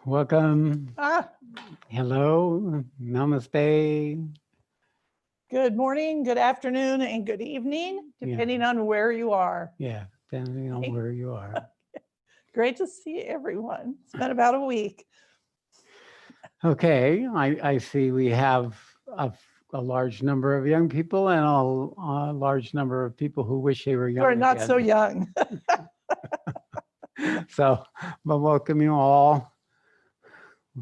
Welcome. Hello. Namaste. Good morning, good afternoon, and good evening, depending on where you are. Yeah, depending on where you are. Great to see everyone. It's been about a week. Okay, I see we have a large number of young people and a large number of people who wish they were young. We're not so young. So, but welcome you all,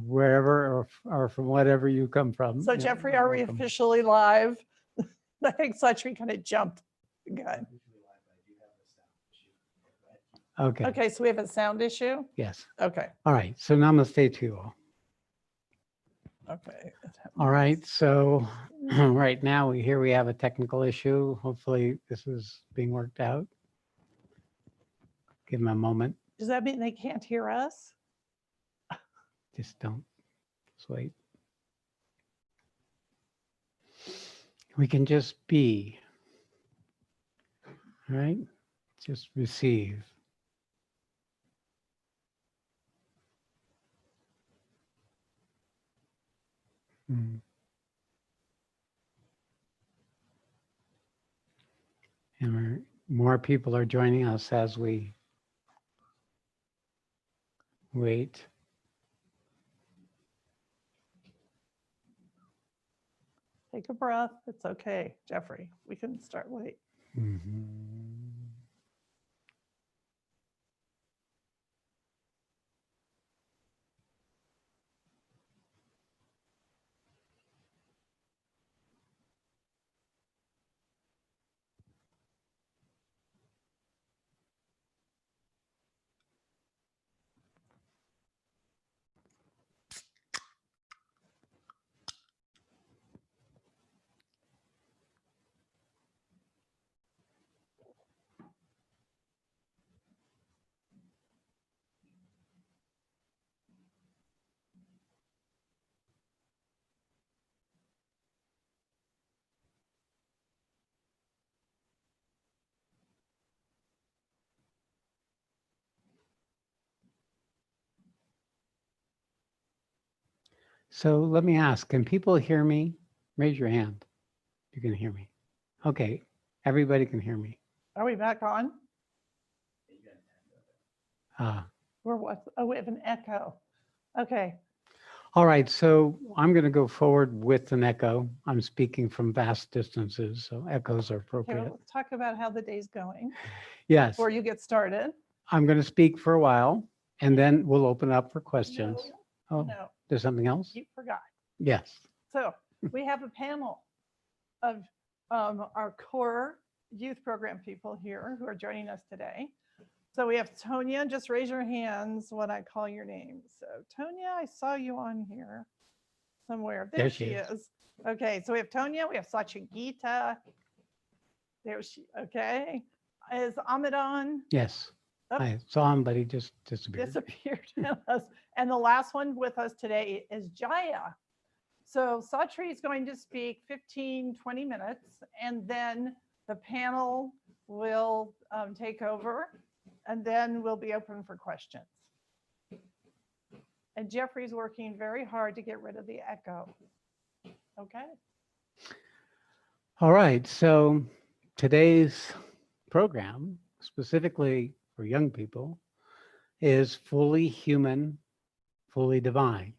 wherever or from whatever you come from. So Jeffrey, are we officially live? I think Sat Shree kind of jumped the gun. Okay. Okay, so we have a sound issue? Yes. Okay. All right. So namaste to you all. Okay. All right. So right now we have a technical issue. Hopefully this is being worked out. Give them a moment. Does that mean they can't hear us? Just don't. Just wait. We can just be. All right? Just receive. And more people are joining us as we wait. Take a breath. It's okay, Jeffrey. We can start. Wait. So let me ask, can people hear me? Raise your hand. You can hear me. Okay. Everybody can hear me. Are we back on? We're what? Oh, we have an echo. Okay. All right. So I'm going to go forward with an echo. I'm speaking from vast distances, so echoes are appropriate. Okay, well, let's talk about how the day's going. Yes. Before you get started. I'm going to speak for a while, and then we'll open up for questions. No. There's something else? You forgot. Yes. So we have a panel of our core youth program people here who are joining us today. So we have Tonya. Just raise your hands when I call your name. So Tonya, I saw you on here somewhere. There she is. Okay, so we have Tonya. We have Sachagita. There she. Okay. Is Ahmed on? Yes. I saw him, but he just disappeared. And the last one with us today is Jaya. So Sat Shree is going to speak 15, 20 minutes, and then the panel will take over, and then we'll be open for questions. And Jeffrey's working very hard to get rid of the echo. Okay. All right. So today's program, specifically for young people, is fully human, fully divine.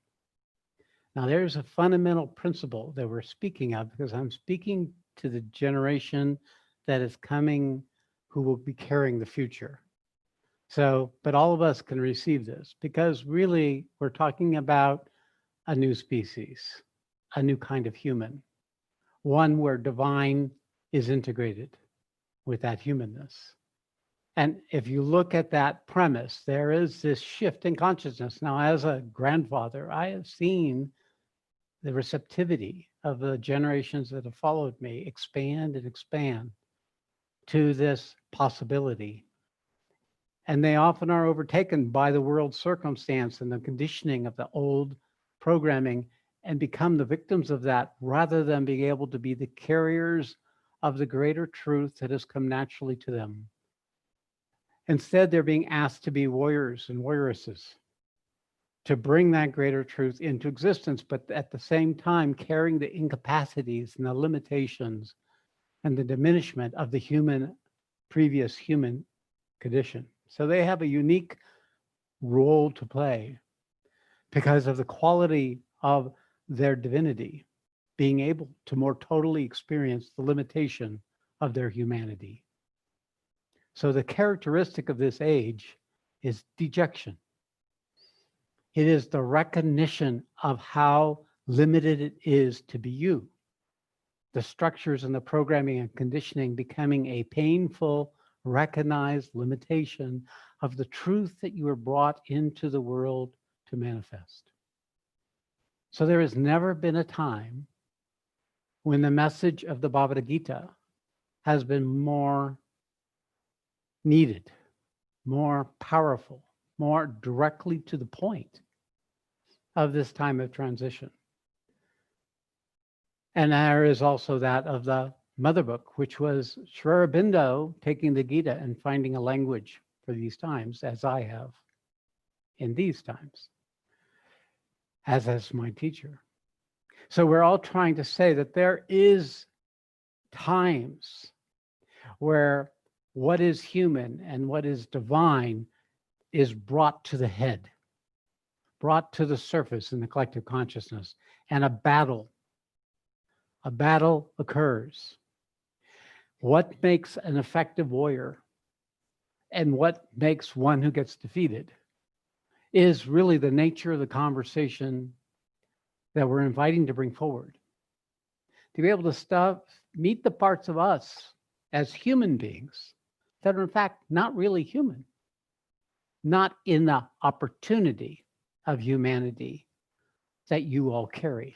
Now, there's a fundamental principle that we're speaking of, because I'm speaking to the generation that is coming who will be carrying the future. So, but all of us can receive this, because really we're talking about a new species, a new kind of human, one where divine is integrated with that humanness. And if you look at that premise, there is this shift in consciousness. Now, as a grandfather, I have seen the receptivity of the generations that have followed me expand and expand to this possibility. And they often are overtaken by the world circumstance and the conditioning of the old programming and become the victims of that, rather than being able to be the carriers of the greater truth that has come naturally to them. Instead, they're being asked to be warriors and warrioresses. to bring that greater truth into existence, but at the same time carrying the incapacities and the limitations and the diminishment of the previous human condition. So they have a unique role to play because of the quality of their divinity, being able to more totally experience the limitation of their humanity. So the characteristic of this age is dejection. It is the recognition of how limited it is to be you. The structures and the programming and conditioning becoming a painful, recognized limitation of the truth that you were brought into the world to manifest. So there has never been a time when the message of the Bhagavad Gita has been more needed, more powerful, more directly to the point of this time of transition. And there is also that of the Mother Book, which was Sri Aurobindo taking the Gita and finding a language for these times, as I have in these times, as my teacher. So we're all trying to say that there is times where what is human and what is divine is brought to the head, brought to the surface in the collective consciousness, and a battle occurs. What makes an effective warrior and what makes one who gets defeated is really the nature of the conversation that we're inviting to bring forward. To be able to meet the parts of us as human beings that are in fact not really human, not in the opportunity of humanity that you all carry.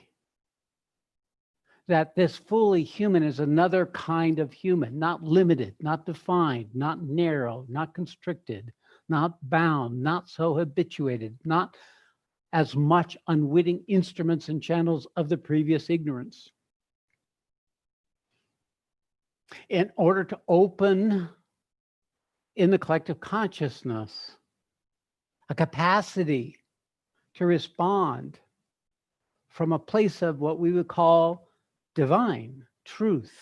That this fully human is another kind of human, not limited, not defined, not narrow, not constricted, not bound, not so habituated, not as much unwitting instruments and channels of the previous ignorance. In order to open in the collective consciousness a capacity to respond from a place of what we would call divine truth.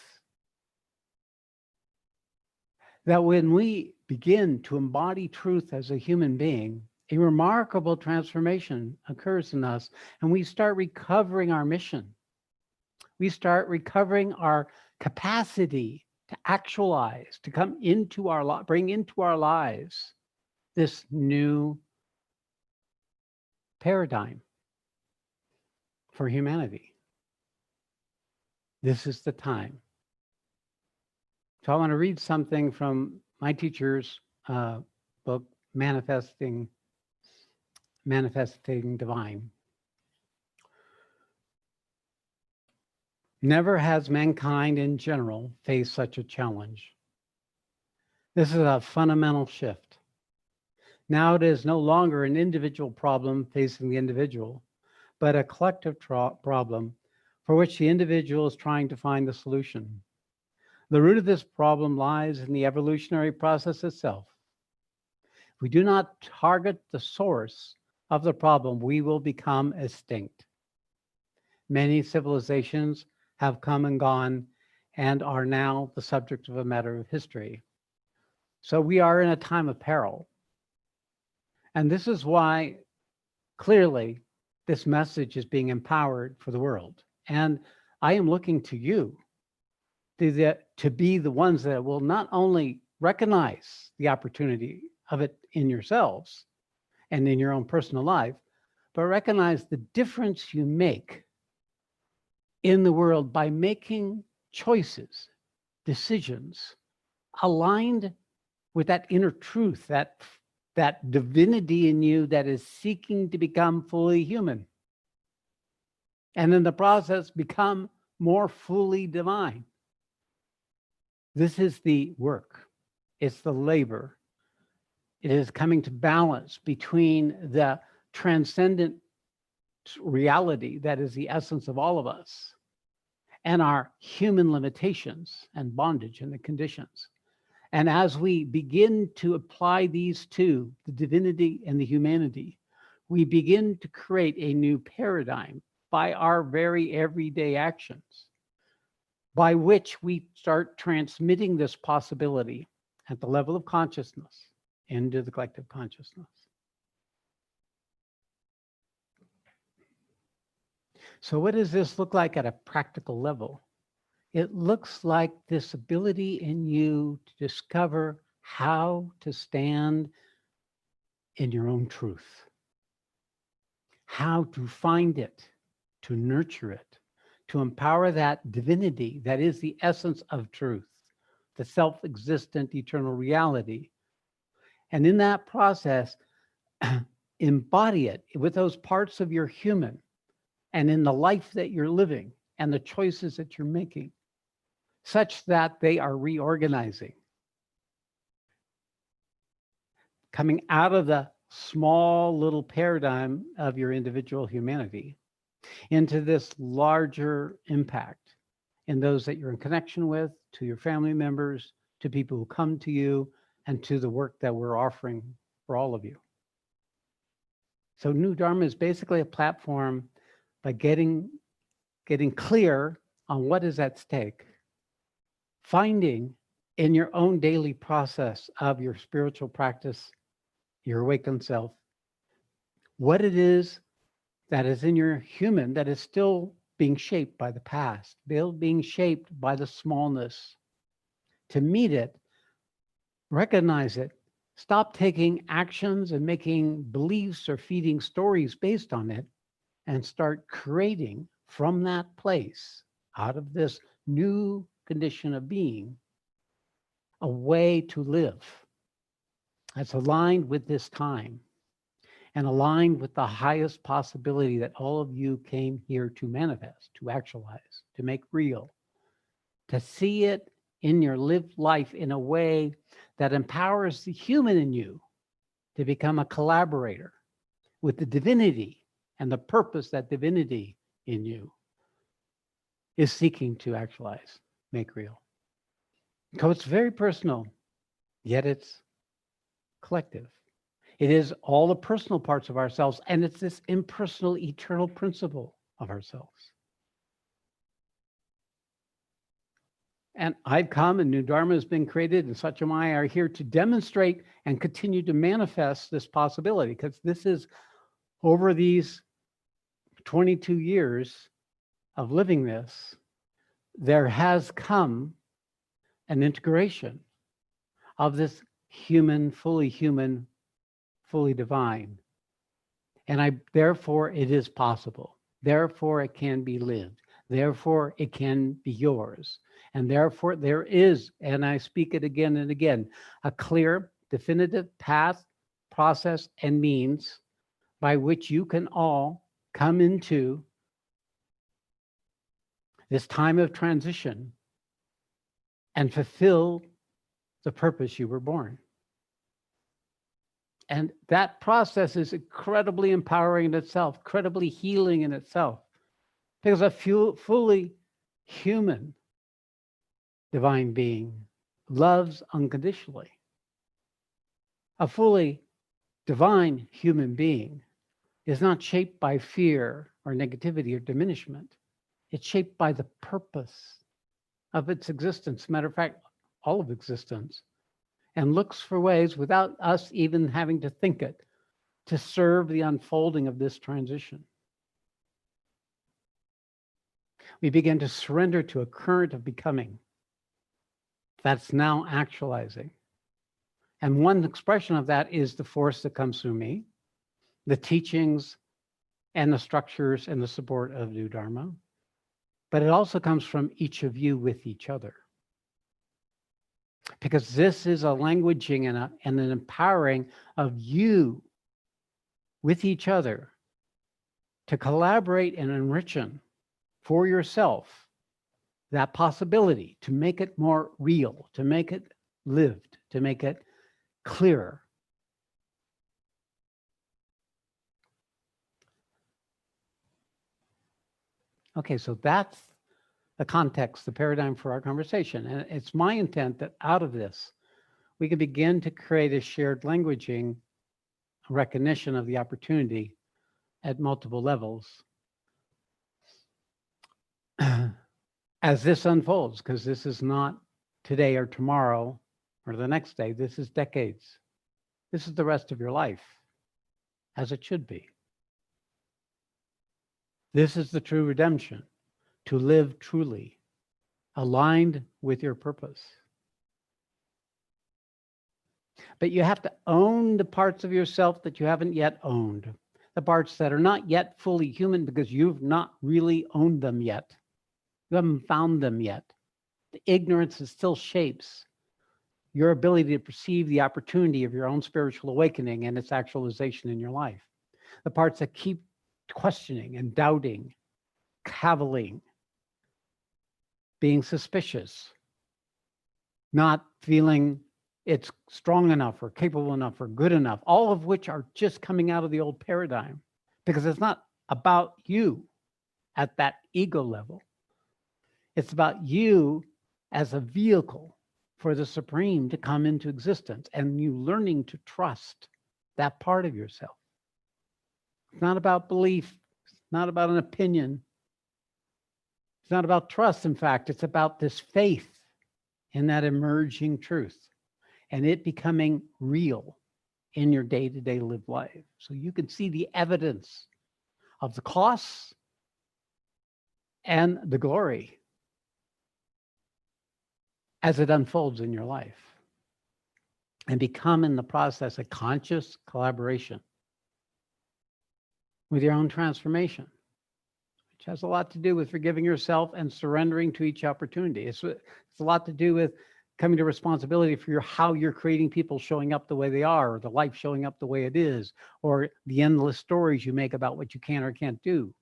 That when we begin to embody truth as a human being, a remarkable transformation occurs in us, and we start recovering our mission. We start recovering our capacity to actualize, to come into our bring into our lives this new paradigm for humanity. This is the time. So I want to read something from my teacher's book, Manifesting Divine. Never has mankind in general faced such a challenge. This is a fundamental shift. Now it is no longer an individual problem facing the individual, but a collective problem for which the individual is trying to find the solution. The root of this problem lies in the evolutionary process itself. If we do not target the source of the problem, we will become extinct. Many civilizations have come and gone and are now the subject of a matter of history. So we are in a time of peril. And this is why clearly this message is being empowered for the world. And I am looking to you to be the ones that will not only recognize the opportunity of it in yourselves and in your own personal life, but recognize the difference you make in the world by making choices, decisions aligned with that inner truth, that divinity in you that is seeking to become fully human. And in the process, become more fully divine. This is the work. It's the labor. It is coming to balance between the transcendent reality that is the essence of all of us and our human limitations and bondage and the conditions. And as we begin to apply these two, the divinity and the humanity, we begin to create a new paradigm by our very everyday actions, by which we start transmitting this possibility at the level of consciousness into the collective consciousness. So what does this look like at a practical level? It looks like this ability in you to discover how to stand in your own truth, how to find it, to nurture it, to empower that divinity that is the essence of truth, the self-existent eternal reality. And in that process, embody it with those parts of your human and in the life that you're living and the choices that you're making, such that they are reorganizing, coming out of the small little paradigm of your individual humanity into this larger impact in those that you're in connection with, to your family members, to people who come to you, and to the work that we're offering for all of you. So New Dharma is basically a platform by getting clear on what is at stake, finding in your own daily process of your spiritual practice, your awakened self, what it is that is in your human that is still being shaped by the past, being shaped by the smallness. To meet it, recognize it, stop taking actions and making beliefs or feeding stories based on it, and start creating from that place, out of this new condition of being, a way to live that's aligned with this time and aligned with the highest possibility that all of you came here to manifest, to actualize, to make real, to see it in your lived life in a way that empowers the human in you to become a collaborator with the divinity and the purpose that divinity in you is seeking to actualize, make real. So it's very personal, yet it's collective. It is all the personal parts of ourselves, and it's this impersonal, eternal principle of ourselves. And I've come, and New Dharma has been created, and Sat Shree are here to demonstrate and continue to manifest this possibility, because this is over these 22 years of living this, there has come an integration of this human, fully divine. And therefore it is possible. Therefore it can be lived. Therefore it can be yours. And therefore there is, and I speak it again and again, a clear, definitive path, process, and means by which you can all come into this time of transition and fulfill the purpose you were born. And that process is incredibly empowering in itself, incredibly healing in itself, because a fully human divine being loves unconditionally. A fully divine human being is not shaped by fear or negativity or diminishment. It's shaped by the purpose of its existence. Matter of fact, all of existence, and looks for ways, without us even having to think it, to serve the unfolding of this transition. We begin to surrender to a current of becoming that's now actualizing. And one expression of that is the force that comes through me, the teachings and the structures and the support of New Dharma. But it also comes from each of you with each other. Because this is a languaging and an empowering of you with each other to collaborate and enrichen for yourself that possibility, to make it more real, to make it lived, to make it clearer. Okay, so that's the context, the paradigm for our conversation. And it's my intent that out of this, we can begin to create a shared languaging recognition of the opportunity at multiple levels as this unfolds, because this is not today or tomorrow or the next day. This is decades. This is the rest of your life, as it should be. This is the true redemption, to live truly, aligned with your purpose. But you have to own the parts of yourself that you haven't yet owned, the parts that are not yet fully human because you've not really owned them yet. You haven't found them yet. The ignorance that still shapes your ability to perceive the opportunity of your own spiritual awakening and its actualization in your life. The parts that keep questioning and doubting, caviling, being suspicious, not feeling it's strong enough or capable enough or good enough, all of which are just coming out of the old paradigm, because it's not about you at that ego level. It's about you as a vehicle for the Supreme to come into existence, and you learning to trust that part of yourself. It's not about belief. It's not about an opinion. It's not about trust. In fact, it's about this faith in that emerging truth and it becoming real in your day-to-day lived life. So you can see the evidence of the costs and the glory as it unfolds in your life, and become in the process a conscious collaboration with your own transformation, which has a lot to do with forgiving yourself and surrendering to each opportunity. It's a lot to do with coming to responsibility for how you're creating people showing up the way they are, or the life showing up the way it is, or the endless stories you make about what you can or can't do.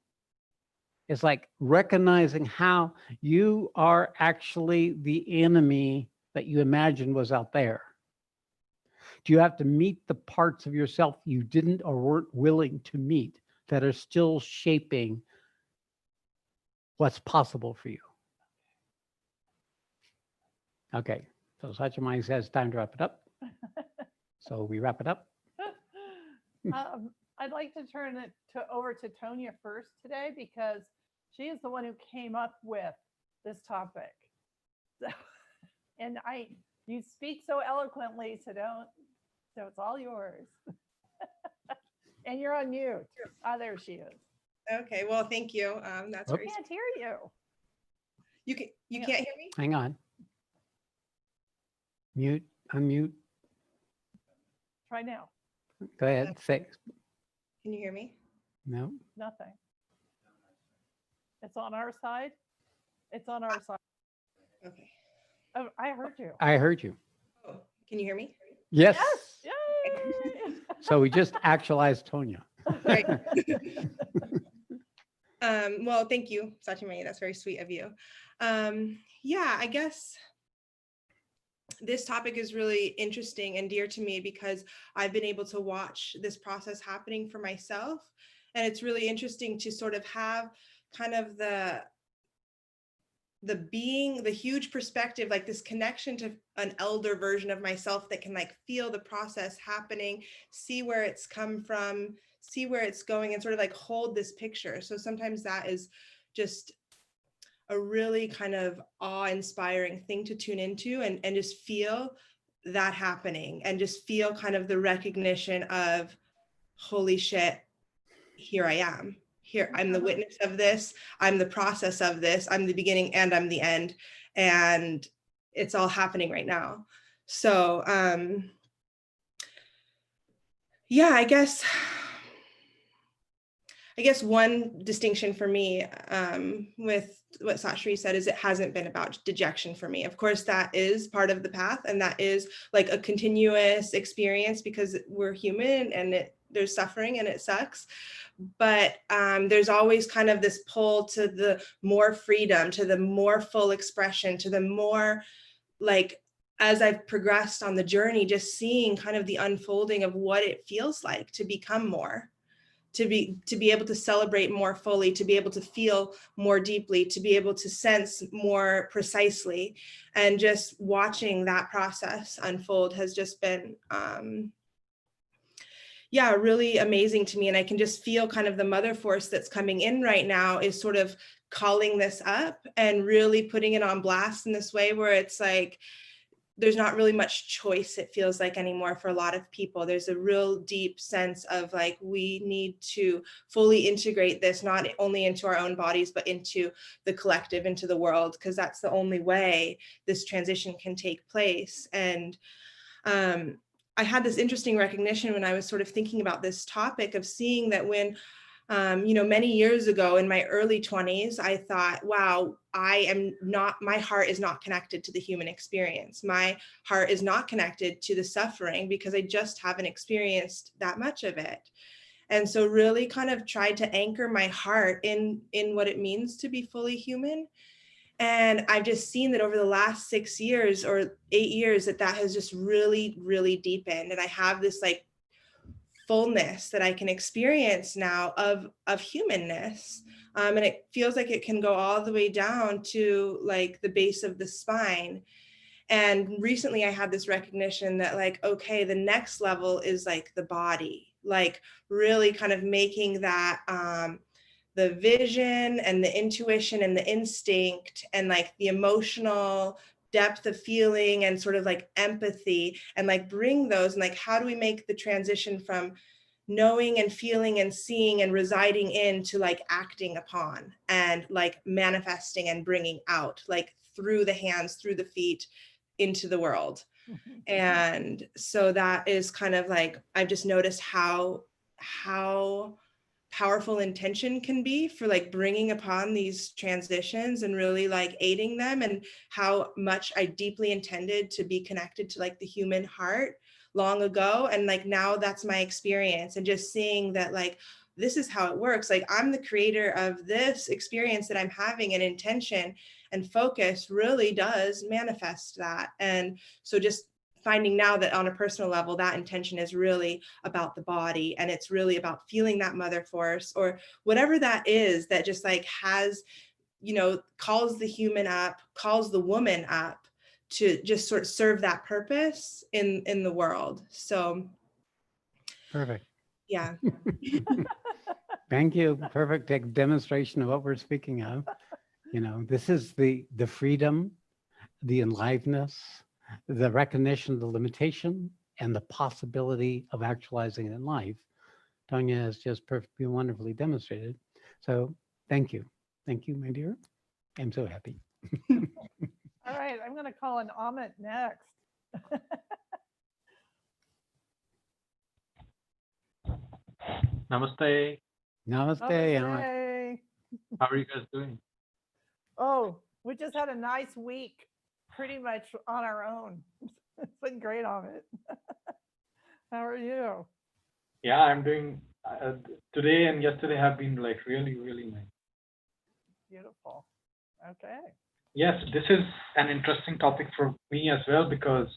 It's like recognizing how you are actually the enemy that you imagined was out there. Do you have to meet the parts of yourself you didn't or weren't willing to meet that are still shaping what's possible for you? Okay, so Satchamani says time to wrap it up. So we wrap it up. I'd like to turn it over to Tonya first today, because she is the one who came up with this topic. So, and you speak so eloquently, so it's all yours. And you're on mute. Ah, there she is. Okay, well, thank you. That's I very. can't hear you. You can't hear me? Hang on. Mute, unmute. Try now. Go ahead. Say Can you hear me? no. Nothing. It's on our side. It's on our side. Okay. Oh, I heard you. I heard you. Oh, can you hear me? Yes. Yes. Yay. So we just actualized Tonya. Right. Well, thank you, Satchamani. That's very sweet of you. Yeah, I guess this topic is really interesting and dear to me because I've been able to watch this process happening for myself. And it's really interesting to sort of have kind of the huge perspective, like this connection to an elder version of myself that can like feel the process happening, see where it's come from, see where it's going, and sort of like hold this picture. So sometimes that is just a really kind of awe-inspiring thing to tune into and just feel that happening, and just feel kind of the recognition of, holy shit, here I am. Here, I'm the witness of this. I'm the process of this. I'm the beginning and I'm the end. And it's all happening right now. So, yeah, I guess one distinction for me with what Sat Shree said is it hasn't been about dejection for me. Of course, that is part of the path, and that is like a continuous experience because we're human and there's suffering and it sucks. But there's always kind of this pull to the more freedom, to the more full expression, to the more like, as I've progressed on the journey, just seeing kind of the unfolding of what it feels like to become more. To be able to celebrate more fully, to be able to feel more deeply, to be able to sense more precisely, and just watching that process unfold has just been, yeah, really amazing to me. And I can just feel kind of the mother force that's coming in right now is sort of calling this up and really putting it on blast in this way where it's like, there's not really much choice, it feels like, anymore for a lot of people. There's a real deep sense of like, we need to fully integrate this, not only into our own bodies, but into the collective, into the world, because that's the only way this transition can take place. And I had this interesting recognition when I was sort of thinking about this topic of seeing that when many years ago in my early 20s, I thought, wow, my heart is not connected to the human experience. My heart is not connected to the suffering because I just haven't experienced that much of it. And so really kind of tried to anchor my heart in what it means to be fully human. And I've just seen that over the last 6 years or 8 years that has just really, really deepened. And I have this like fullness that I can experience now of humanness. And it feels like it can go all the way down to like the base of the spine. And recently I had this recognition that like, okay, the next level is like the body, like really kind of making that the vision and the intuition and the instinct and like the emotional depth of feeling and sort of like empathy and like bring those and like how do we make the transition from knowing and feeling and seeing and residing in to like acting upon and like manifesting and bringing out like through the hands, through the feet into the world. And so that is kind of like I've just noticed how powerful intention can be for like bringing upon these transitions and really like aiding them, and how much I deeply intended to be connected to like the human heart long ago. And like now that's my experience, and just seeing that like this is how it works. Like I'm the creator of this experience that I'm having, and intention and focus really does manifest that. And so just finding now that on a personal level, that intention is really about the body, and it's really about feeling that mother force or whatever that is that just like has, calls the human up, calls the woman up to just sort of serve that purpose in the world. So Perfect. yeah. Thank you. Perfect demonstration of what we're speaking of. This is the freedom, the aliveness, the recognition of the limitation, and the possibility of actualizing it in life. Tonya has just perfectly wonderfully demonstrated. So thank you. Thank you, my dear. I'm so happy. All right, I'm going to call on Amit next. Namaste. Namaste. Namaste. How are you guys doing? Oh, we just had a nice week, pretty much on our own. It's been great, Amit. How are you? Yeah, I'm doing. Today and yesterday have been like really, really nice. Beautiful. Okay. Yes, this is an interesting topic for me as well, because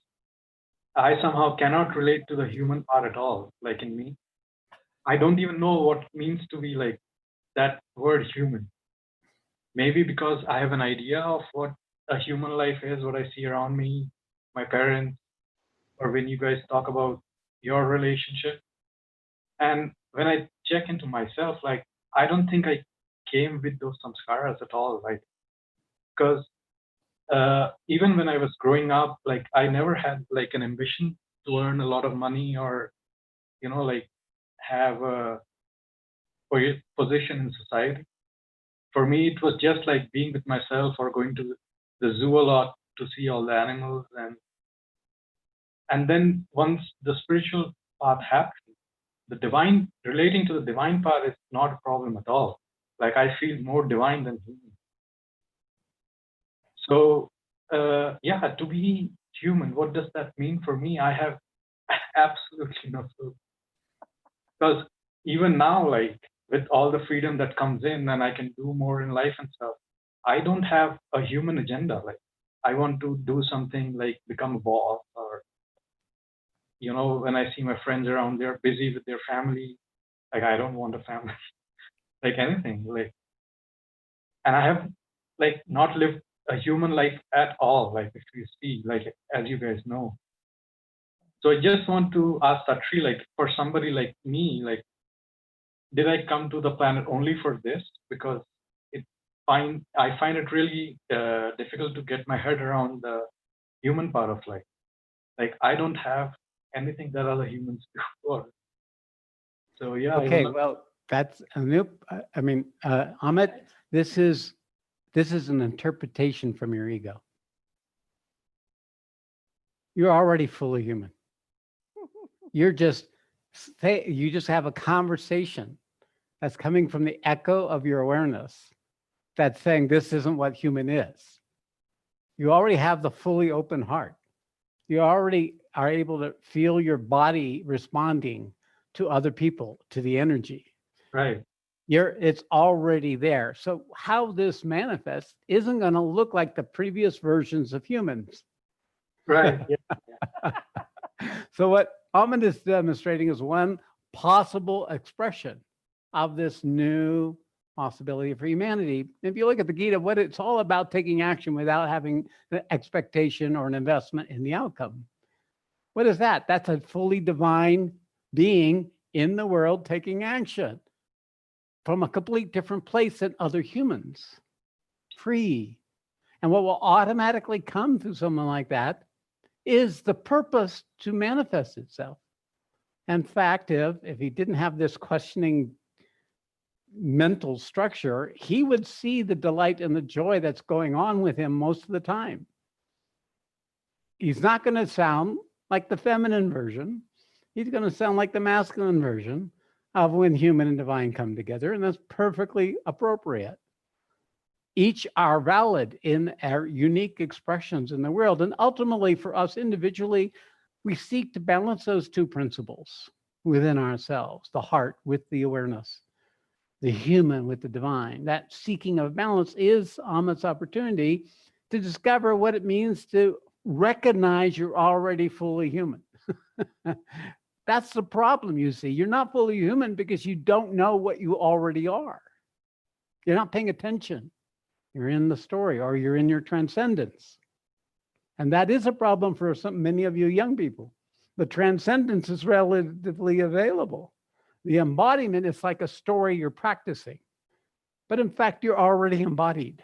I somehow cannot relate to the human part at all. Like in me, I don't even know what it means to be like that word human. Maybe because I have an idea of what a human life is, what I see around me, my parents, or when you guys talk about your relationship. And when I check into myself, like, I don't think I came with those samskaras at all, like, because even when I was growing up, like, I never had like an ambition to earn a lot of money or, like have a position in society. For me, it was just like being with myself or going to the zoo a lot to see all the animals. And then once the spiritual path happened, the divine, relating to the divine path is not a problem at all. Like I feel more divine than human. So yeah, to be human, what does that mean for me? I have absolutely no clue. Because even now, like with all the freedom that comes in and I can do more in life and stuff, I don't have a human agenda. Like I want to do something like become a boss, or when I see my friends around, they're busy with their family. Like I don't want a family, like anything. Like, and I have like not lived a human life at all. Like if you see, like as you guys know, So I just want to ask Sat Shree, like for somebody like me, like did I come to the planet only for this? Because I find it really difficult to get my head around the human part of life. Like I don't have anything that other humans do for. So yeah. Okay, well, that's a new. I mean, Amit, this is an interpretation from your ego. You're already fully human. You just have a conversation that's coming from the echo of your awareness that's saying this isn't what human is. You already have the fully open heart. You already are able to feel your body responding to other people, to the energy. Right. It's already there. So how this manifests isn't going to look like the previous versions of humans. Right. Yeah. So what Amit is demonstrating is one possible expression of this new possibility for humanity. If you look at the Gita, what it's all about, taking action without having an expectation or an investment in the outcome. What is that? That's a fully divine being in the world taking action from a complete different place than other humans, free. And what will automatically come through someone like that is the purpose to manifest itself. In fact, if he didn't have this questioning mental structure, he would see the delight and the joy that's going on with him most of the time. He's not going to sound like the feminine version. He's going to sound like the masculine version of when human and divine come together, and that's perfectly appropriate. Each are valid in our unique expressions in the world. And ultimately, for us individually, we seek to balance those two principles within ourselves, the heart with the awareness, the human with the divine. That seeking of balance is Amit's opportunity to discover what it means to recognize you're already fully human. That's the problem, you see. You're not fully human because you don't know what you already are. You're not paying attention. You're in the story, or you're in your transcendence. And that is a problem for many of you young people. The transcendence is relatively available. The embodiment is like a story you're practicing. But in fact, you're already embodied.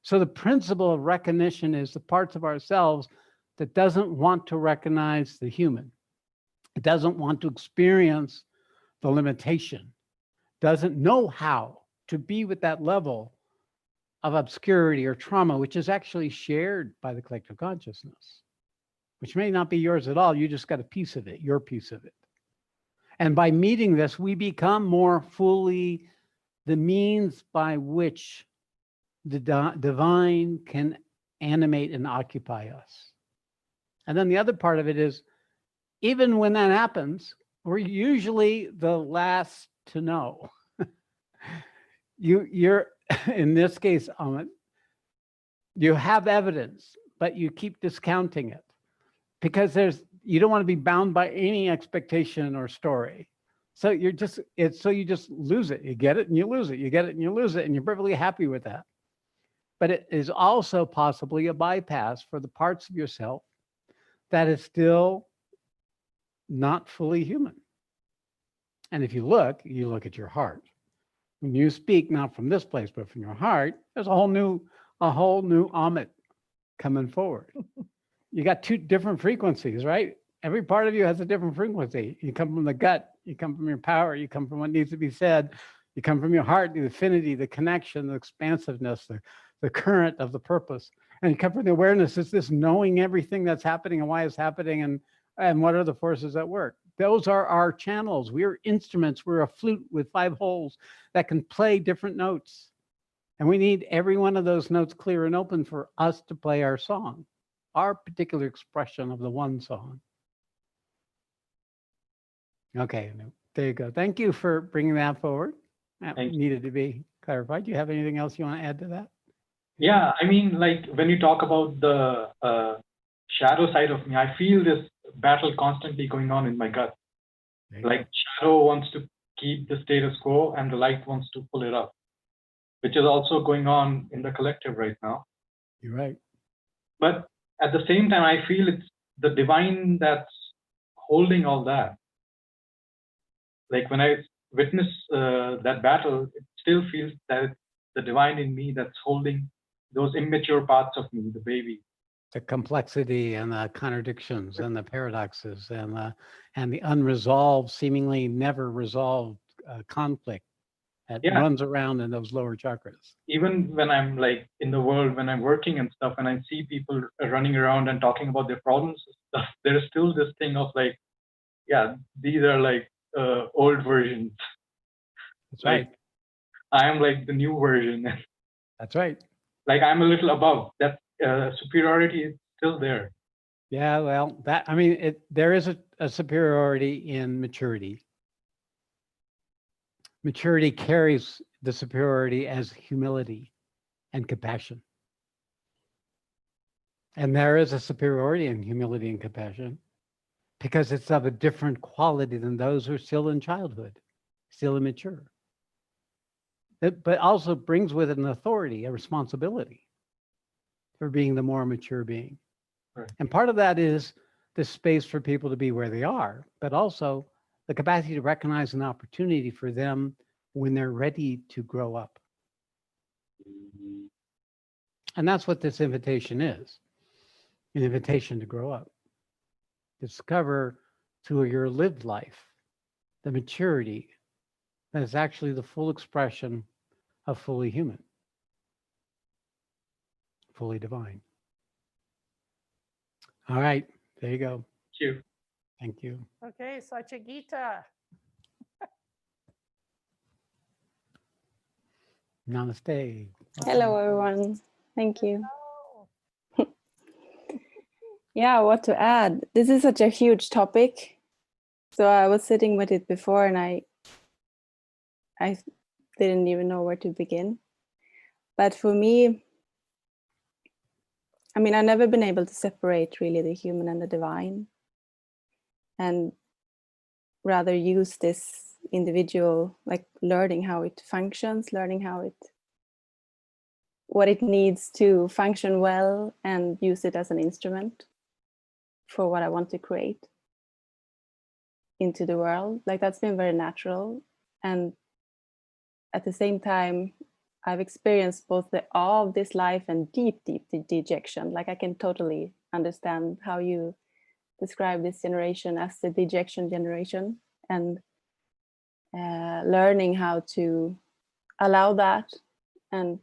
So the principle of recognition is the parts of ourselves that doesn't want to recognize the human. It doesn't want to experience the limitation, doesn't know how to be with that level of obscurity or trauma, which is actually shared by the collective consciousness, which may not be yours at all. You just got a piece of it, your piece of it. And by meeting this, we become more fully the means by which the divine can animate and occupy us. And then the other part of it is, even when that happens, we're usually the last to know. You're in this case, Amit, you have evidence, but you keep discounting it because you don't want to be bound by any expectation or story. So you just lose it. You get it and you lose it. You get it and you lose it, and you're perfectly happy with that. But it is also possibly a bypass for the parts of yourself that is still not fully human. And if you look at your heart. When you speak, not from this place, but from your heart, there's a whole new Amit coming forward. You got two different frequencies, right? Every part of you has a different frequency. You come from the gut, you come from your power, you come from what needs to be said, you come from your heart, the affinity, the connection, the expansiveness, the current of the purpose. And you come from the awareness. It's this knowing everything that's happening and why it's happening and what are the forces at work. Those are our channels. We're instruments. We're a flute with 5 holes that can play different notes. And we need every one of those notes clear and open for us to play our song, our particular expression of the one song. Okay, there you go. Thank you for bringing that forward. That needed to be clarified. Do you have anything else you want to add to that? Yeah, I mean, like when you talk about the shadow side of me, I feel this battle constantly going on in my gut. Like shadow wants to keep the status quo and the light wants to pull it up, which is also going on in the collective right now. You're right. But at the same time, I feel it's the divine that's holding all that. Like when I witness that battle, it still feels that it's the divine in me that's holding those immature parts of me, the baby. The complexity and the contradictions and the paradoxes and the unresolved, seemingly never resolved conflict that runs around in those lower chakras. Even when I'm like in the world, when I'm working and stuff, and I see people running around and talking about their problems and stuff, there's still this thing of like, yeah, these are like old versions. That's Like, right. I am like the new version. That's right. Like I'm a little above. That superiority is still there. Yeah, well, there is a superiority in maturity. Maturity carries the superiority as humility and compassion. And there is a superiority in humility and compassion because it's of a different quality than those who are still in childhood, still immature. But also brings with it an authority, a responsibility for being the more mature being. Right. And part of that is the space for people to be where they are, but also the capacity to recognize an opportunity for them when they're ready to grow up. And that's what this invitation is, an invitation to grow up. Discover through your lived life the maturity that is actually the full expression of fully human, fully divine. All right, there you go. Thank you. Thank you. Okay, Satyagita. Namaste. Hello, everyone. Thank you. Oh, Yeah, what to add? This is such a huge topic. So I was sitting with it before and I didn't even know where to begin. But for me, I've never been able to separate really the human and the divine, and rather use this individual, like learning how it functions, learning what it needs to function well, and use it as an instrument for what I want to create into the world. Like that's been very natural. And at the same time, I've experienced both the awe of this life and deep dejection. Like I can totally understand how you describe this generation as the Dejection Generation, and learning how to allow that and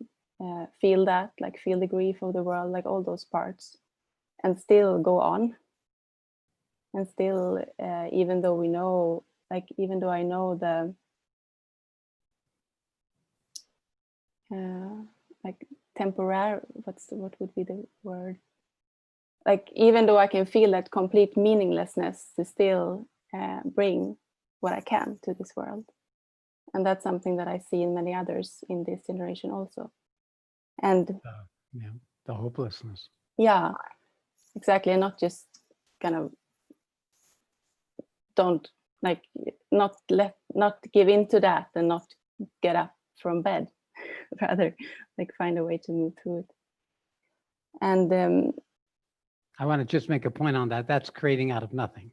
feel that, like feel the grief of the world, like all those parts, and still go on. And still, even though I know the like temporary, what would be the word? Like even though I can feel that complete meaninglessness, to still bring what I can to this world. And that's something that I see in many others in this generation also. And the hopelessness. Yeah, exactly. And not just kind of not give in to that and not get up from bed, rather like find a way to move through it. And I want to just make a point on that. That's creating out of nothing.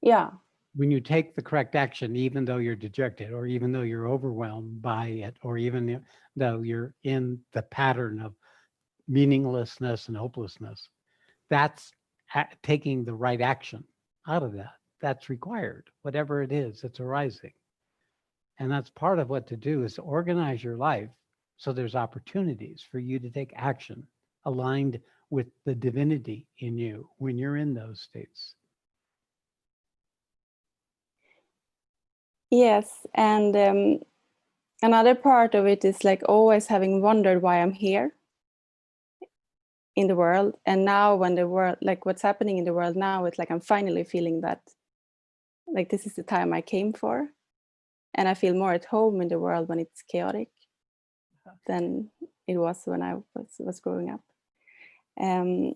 Yeah. When you take the correct action, even though you're dejected, or even though you're overwhelmed by it, or even though you're in the pattern of meaninglessness and hopelessness, that's taking the right action out of that. That's required, whatever it is that's arising. And that's part of what to do, is to organize your life so there's opportunities for you to take action aligned with the divinity in you when you're in those states. Yes, and another part of it is like always having wondered why I'm here in the world. And now when the world, like what's happening in the world now, it's like I'm finally feeling that like this is the time I came for. And I feel more at home in the world when it's chaotic than it was when I was growing up. And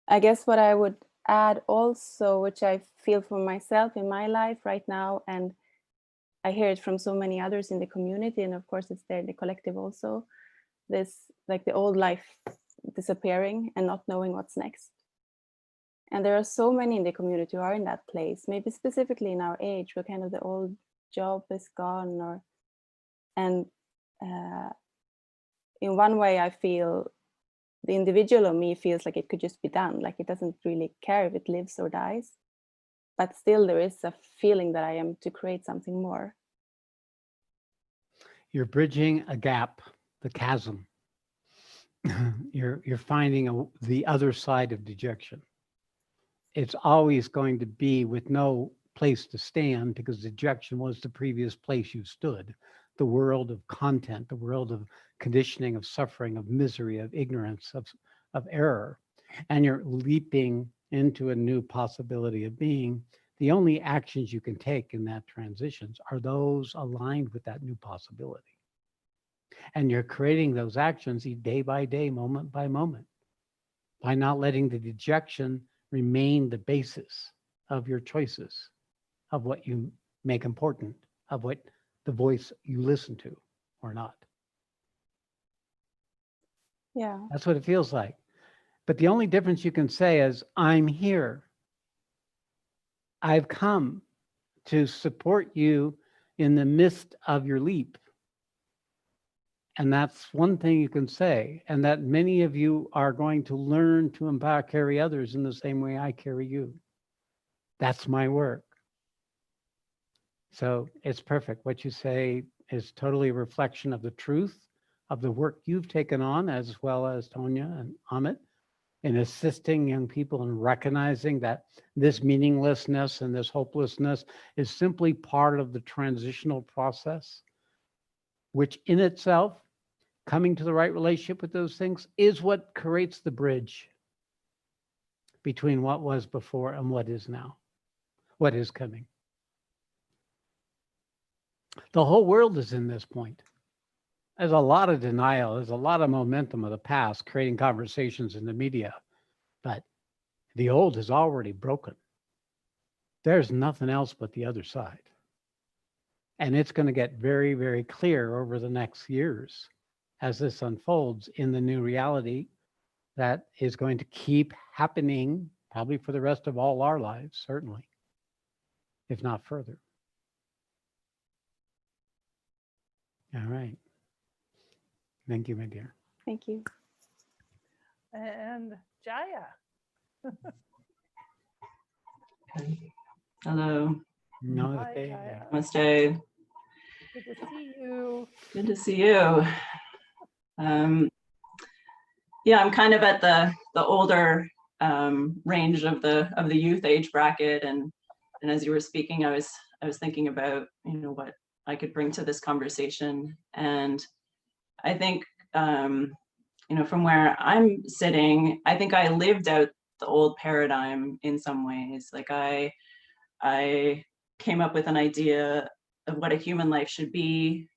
I guess what I would add also, which I feel for myself in my life right now, and I hear it from so many others in the community, and of course it's there in the collective also, this like the old life disappearing and not knowing what's next. And there are so many in the community who are in that place, maybe specifically in our age, where kind of the old job is gone, and in one way I feel the individual of me feels like it could just be done, like it doesn't really care if it lives or dies, but still there is a feeling that I am to create something more. You're bridging a gap, the chasm. You're finding the other side of dejection. It's always going to be with no place to stand, because dejection was the previous place you stood, the world of content, the world of conditioning, of suffering, of misery, of ignorance, of error. And you're leaping into a new possibility of being. The only actions you can take in that transitions are those aligned with that new possibility. And you're creating those actions day by day, moment by moment, by not letting the dejection remain the basis of your choices, of what you make important, of what the voice you listen to or not. Yeah. That's what it feels like. But the only difference you can say is, I'm here. I've come to support you in the midst of your leap. And that's one thing you can say, and that many of you are going to learn to empower, carry others in the same way I carry you. That's my work. So it's perfect. What you say is totally a reflection of the truth of the work you've taken on, as well as Tonya and Amit, in assisting young people in recognizing that this meaninglessness and this hopelessness is simply part of the transitional process, which in itself, coming to the right relationship with those things, is what creates the bridge between what was before and what is now, what is coming. The whole world is in this point. There's a lot of denial. There's a lot of momentum of the past creating conversations in the media, but the old is already broken. There's nothing else but the other side. And it's going to get very, very clear over the next years as this unfolds in the new reality that is going to keep happening probably for the rest of all our lives, certainly, if not further. All right. Thank you, my dear. Thank you. And Jaya. Hello. No, Hi, okay, Jaya. yeah. Namaste. Good to see you. Good to see you. Yeah, I'm kind of at the older range of the youth age bracket, and as you were speaking, I was thinking about what I could bring to this conversation, and I think from where I'm sitting, I think I lived out the old paradigm in some ways. Like I came up with an idea of what a human life should be,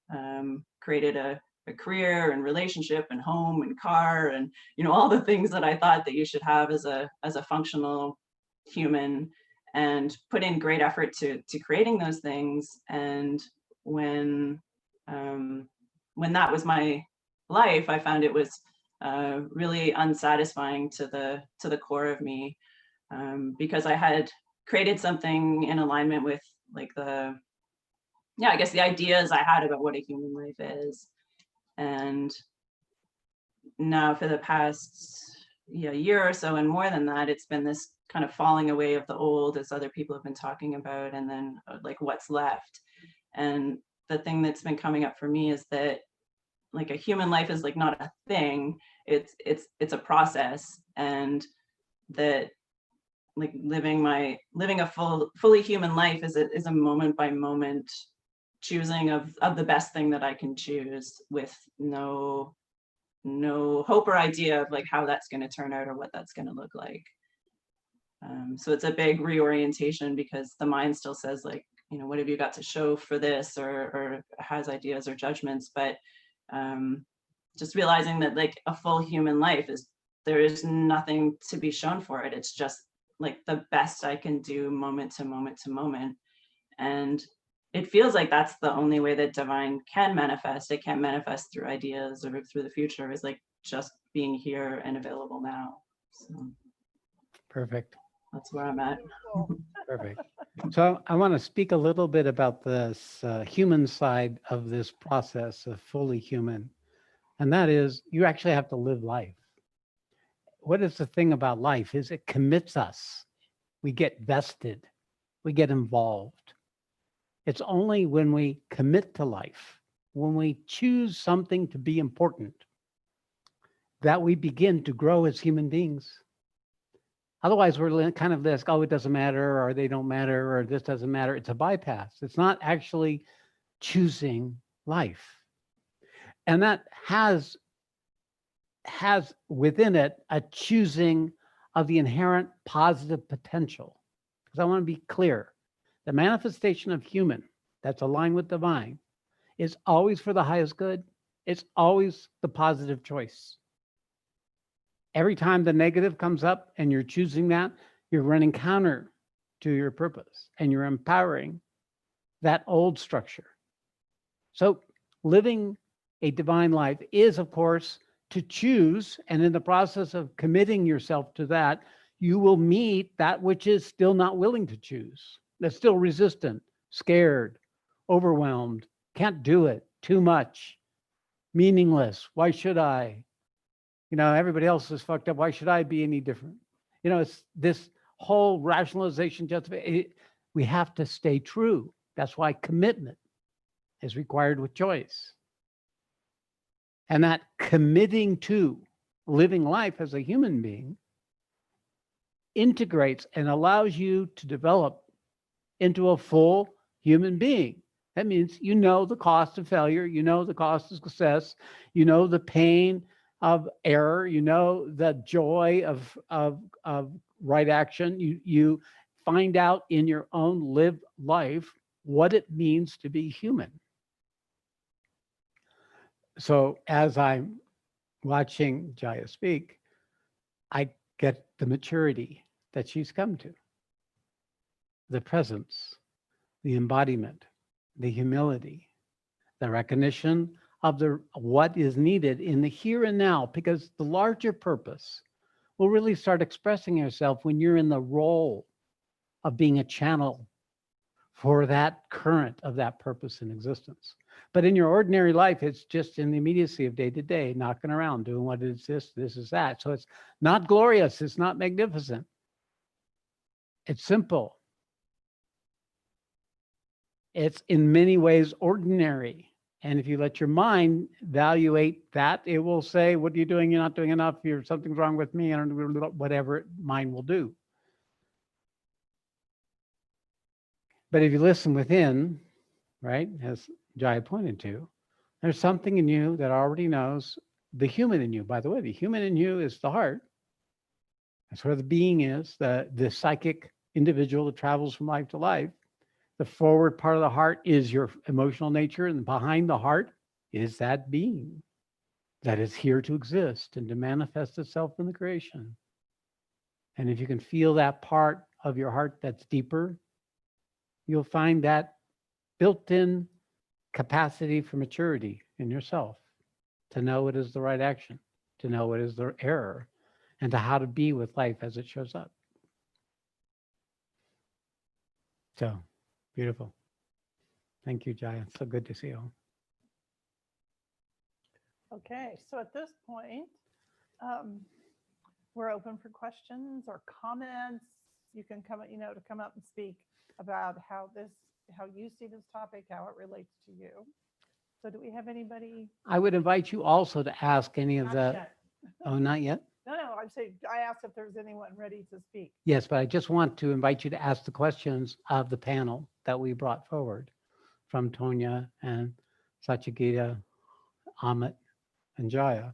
created a career and relationship and home and car and all the things that I thought that you should have as a functional human, and put in great effort to creating those things. And when that was my life, I found it was really unsatisfying to the core of me, because I had created something in alignment with like the ideas I had about what a human life is. And now for the past year or so, and more than that, it's been this kind of falling away of the old, as other people have been talking about, and then like what's left. And the thing that's been coming up for me is that like a human life is like not a thing, it's a process, and that like living a fully human life is a moment by moment choosing of the best thing that I can choose, with no hope or idea of like how that's going to turn out or what that's going to look like. So it's a big reorientation, because the mind still says like, what have you got to show for this, or has ideas or judgments, but just realizing that like a full human life there is nothing to be shown for it. It's just like the best I can do moment to moment to moment. And it feels like that's the only way that divine can manifest. It can't manifest through ideas or through the future. Is like just being here and available now. So Perfect. that's where I'm at. Cool. Perfect. So I want to speak a little bit about this human side of this process of fully human. And that is, you actually have to live life. What is the thing about life is it commits us. We get vested. We get involved. It's only when we commit to life, when we choose something to be important, that we begin to grow as human beings. Otherwise, we're kind of this, oh, it doesn't matter, or they don't matter, or this doesn't matter. It's a bypass. It's not actually choosing life. And that has within it a choosing of the inherent positive potential. Because I want to be clear, the manifestation of human that's aligned with divine is always for the highest good. It's always the positive choice. Every time the negative comes up and you're choosing that, you're running counter to your purpose and you're empowering that old structure. So living a divine life is, of course, to choose. And in the process of committing yourself to that, you will meet that which is still not willing to choose. That's still resistant, scared, overwhelmed, can't do it, too much, meaningless. Why should I? You know, everybody else is fucked up. Why should I be any different? You know, it's this whole rationalization, justification. We have to stay true. That's why commitment is required with choice. And that committing to living life as a human being integrates and allows you to develop into a full human being. That means you know the cost of failure, you know the cost of success, you know the pain of error, you know the joy of right action. You find out in your own lived life what it means to be human. So as I'm watching Jaya speak, I get the maturity that she's come to, the presence, the embodiment, the humility, the recognition of what is needed in the here and now, because the larger purpose will really start expressing yourself when you're in the role of being a channel for that current of that purpose in existence. But in your ordinary life, it's just in the immediacy of day to day, knocking around, doing what is this is that. So it's not glorious, it's not magnificent. It's simple. It's in many ways ordinary. And if you let your mind evaluate that, it will say, what are you doing? You're not doing enough. Something's wrong with me. I don't know, whatever mind will do. But if you listen within, right, as Jaya pointed to, there's something in you that already knows the human in you. By the way, the human in you is the heart. That's where the being is, the psychic individual that travels from life to life. The forward part of the heart is your emotional nature, and behind the heart is that being that is here to exist and to manifest itself in the creation. And if you can feel that part of your heart that's deeper, you'll find that built-in capacity for maturity in yourself, to know it is the right action, to know it is the error, and to how to be with life as it shows up. So beautiful. Thank you, Jaya. It's so good to see you. Okay, so at this point, we're open for questions or comments. You can come, to come up and speak about how you see this topic, how it relates to you. So do we have anybody? I would invite you also to ask any of Not the, yet. oh, not yet? No, I'm saying, I asked if there's anyone ready to speak. Yes, but I just want to invite you to ask the questions of the panel that we brought forward from Tonya and Satyagita, Amit, and Jaya.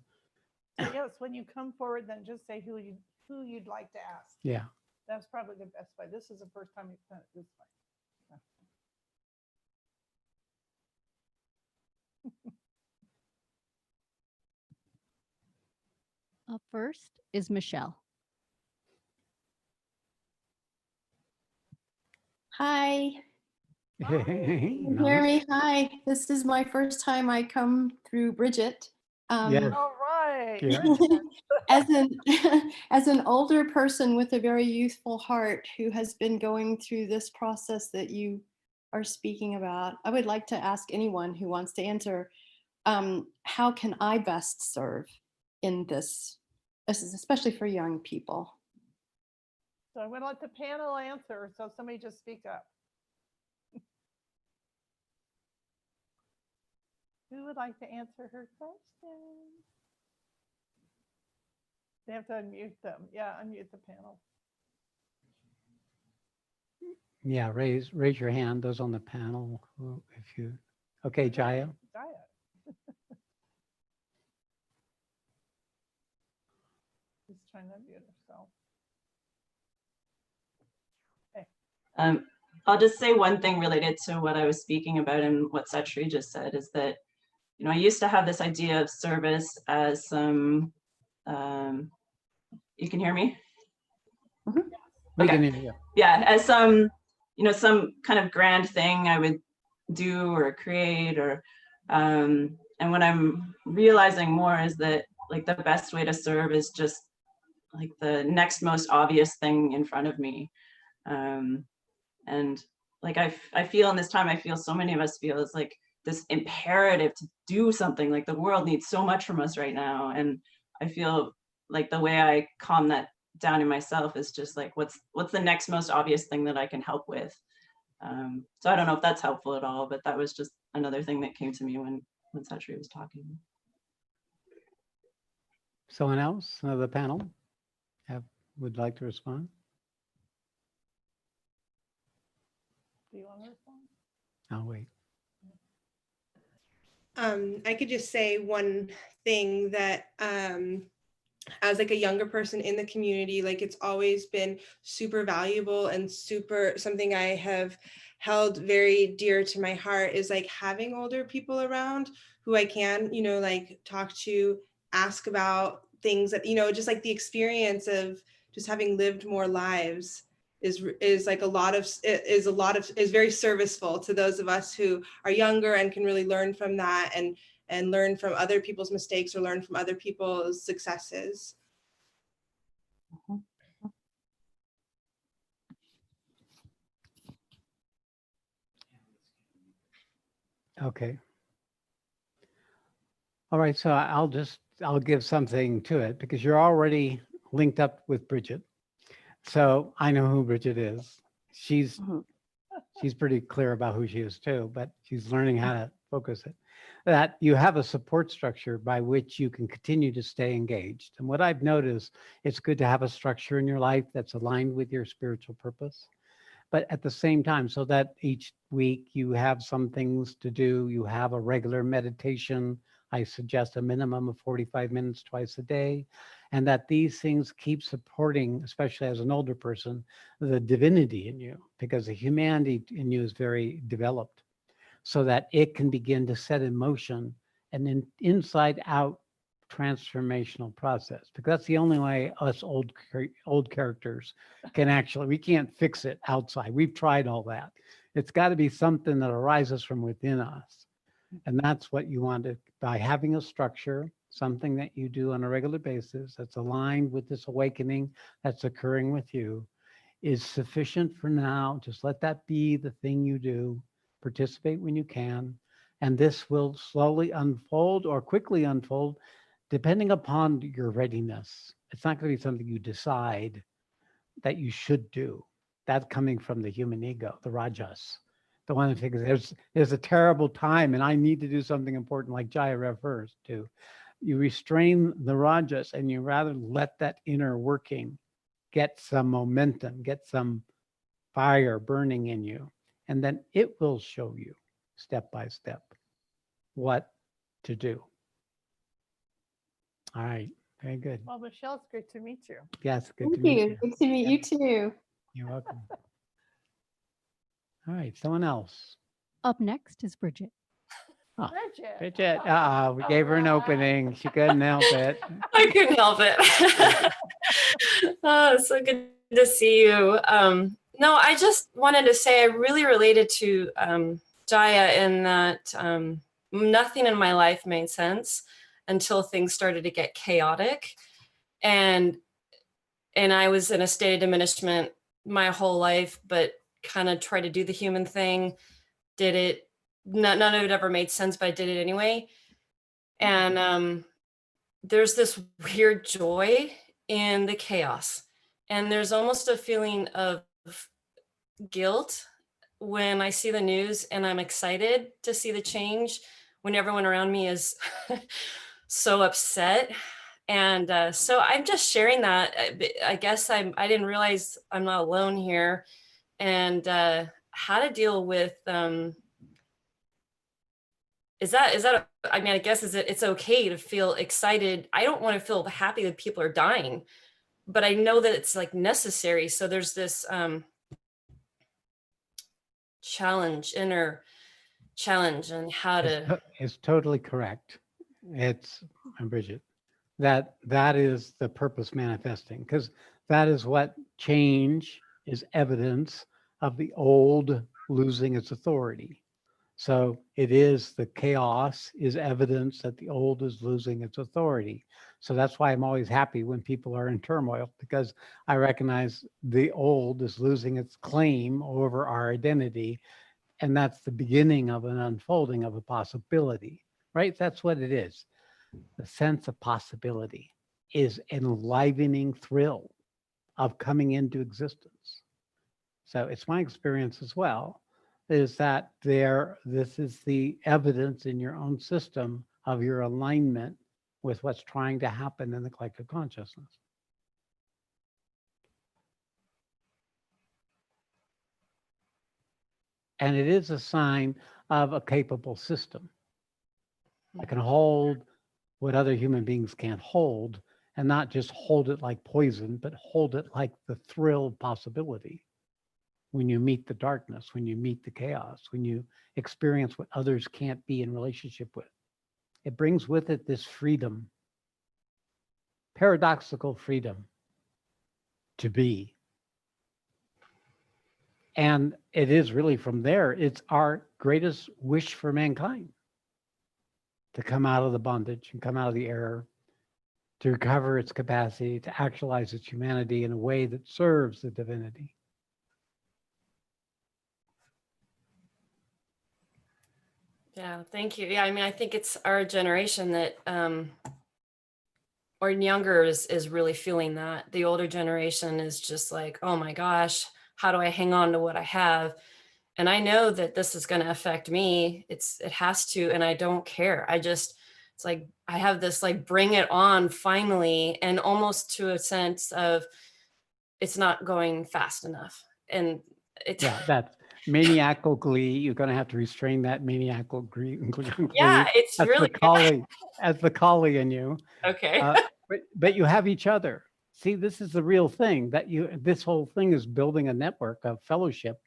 So yes, when you come forward, then just say who you'd like to ask. Yeah. That's probably the best way. This is the first time you've done it this way. Up first is Michelle. Hi, Hey, can you hear me? Hi, this is my first time I come through Bridget. Yes. All right. Yeah. Bridget. As an older person with a very youthful heart who has been going through this process that you are speaking about, I would like to ask anyone who wants to answer, how can I best serve in this? This is especially for young people. So I'm going to let the panel answer. So somebody just speak up. Who would like to answer her question? They have to unmute them. Yeah, unmute the panel. Yeah, raise your hand, those on the panel, if you, okay, Jaya. Jaya. Just trying to unmute herself. I'll just say one thing related to what I was speaking about and what Sat Shree just said is that, you know, I used to have this idea of service as some, you can hear me? We can Okay. hear you. Yeah, as some, you know, some kind of grand thing I would do or create or, and what I'm realizing more is that like the best way to serve is just like the next most obvious thing in front of me. And like I feel in this time, I feel so many of us feel it's like this imperative to do something, like the world needs so much from us right now. And I feel like the way I calm that down in myself is just like, what's the next most obvious thing that I can help with? So I don't know if that's helpful at all, but that was just another thing that came to me when Sat Shree was talking. Someone else, another panel, would like to respond? Do you want to respond? I'll wait. I could just say one thing that as like a younger person in the community, like it's always been super valuable and super something I have held very dear to my heart is like having older people around who I can, you know, like talk to, ask about things that, you know, just like the experience of just having lived more lives is like is very serviceful to those of us who are younger and can really learn from that and learn from other people's mistakes or learn from other people's successes. Okay. All right, so I'll give something to it because you're already linked up with Bridget. So I know who Bridget is. She's pretty clear about who she is too, but she's learning how to focus it. That you have a support structure by which you can continue to stay engaged. And what I've noticed, it's good to have a structure in your life that's aligned with your spiritual purpose. But at the same time, so that each week you have some things to do, you have a regular meditation. I suggest a minimum of 45 minutes twice a day, and that these things keep supporting, especially as an older person, the divinity in you, because the humanity in you is very developed, so that it can begin to set in motion an inside out transformational process, because that's the only way us old characters can actually, we can't fix it outside. We've tried all that. It's got to be something that arises from within us. And that's what you want to, by having a structure, something that you do on a regular basis that's aligned with this awakening that's occurring with you, is sufficient for now. Just let that be the thing you do. Participate when you can. And this will slowly unfold or quickly unfold depending upon your readiness. It's not going to be something you decide that you should do. That's coming from the human ego, the rajas. The one that thinks there's a terrible time and I need to do something important, like Jaya refers to. You restrain the rajas and you rather let that inner working get some momentum, get some fire burning in you. And then it will show you step by step what to do. All right, very good. Well, Michelle, it's great to meet you. Yes, good Thank to meet you. you. Good to meet you too. You're welcome. All right, someone else. Up next is Bridget. Oh, Bridget. Bridget, we gave her an opening. She couldn't help it. I couldn't help it. Oh, so good to see you. No, I just wanted to say I really related to Jaya in that nothing in my life made sense. until things started to get chaotic. And I was in a state of diminishment my whole life, but kind of tried to do the human thing, did it. None of it ever made sense, but I did it anyway. And there's this weird joy in the chaos. And there's almost a feeling of guilt when I see the news, and I'm excited to see the change when everyone around me is so upset. And so I'm just sharing that. I guess I didn't realize I'm not alone here, and how to deal with is that I mean, I guess it's okay to feel excited. I don't want to feel happy that people are dying, but I know that it's like necessary. So there's this inner challenge, and how to. It's totally correct. I'm Bridget. That is the purpose manifesting, because that is what change is, evidence of the old losing its authority. So it is, the chaos is evidence that the old is losing its authority. So that's why I'm always happy when people are in turmoil, because I recognize the old is losing its claim over our identity. And that's the beginning of an unfolding of a possibility, right? That's what it is. The sense of possibility is an enlivening thrill of coming into existence. So it's my experience as well, is that this is the evidence in your own system of your alignment with what's trying to happen in the collective consciousness. And it is a sign of a capable system. I can hold what other human beings can't hold, and not just hold it like poison, but hold it like the thrill of possibility. When you meet the darkness, when you meet the chaos, when you experience what others can't be in relationship with, it brings with it this freedom, paradoxical freedom to be. And it is really from there, it's our greatest wish for mankind, to come out of the bondage and come out of the error, to recover its capacity, to actualize its humanity in a way that serves the divinity. Yeah, thank you. Yeah, I mean, I think it's our generation that, or younger, is really feeling that. The older generation is just like, oh my gosh, how do I hang on to what I have? And I know that this is going to affect me. It has to, and I don't care. It's like, I have this like, bring it on finally, and almost to a sense of it's not going fast enough. And that's maniacal glee. You're going to have to restrain that maniacal glee. Yeah, it's that's really the collie in you. Okay. But you have each other. See, this is the real thing, that this whole thing is building a network of fellowship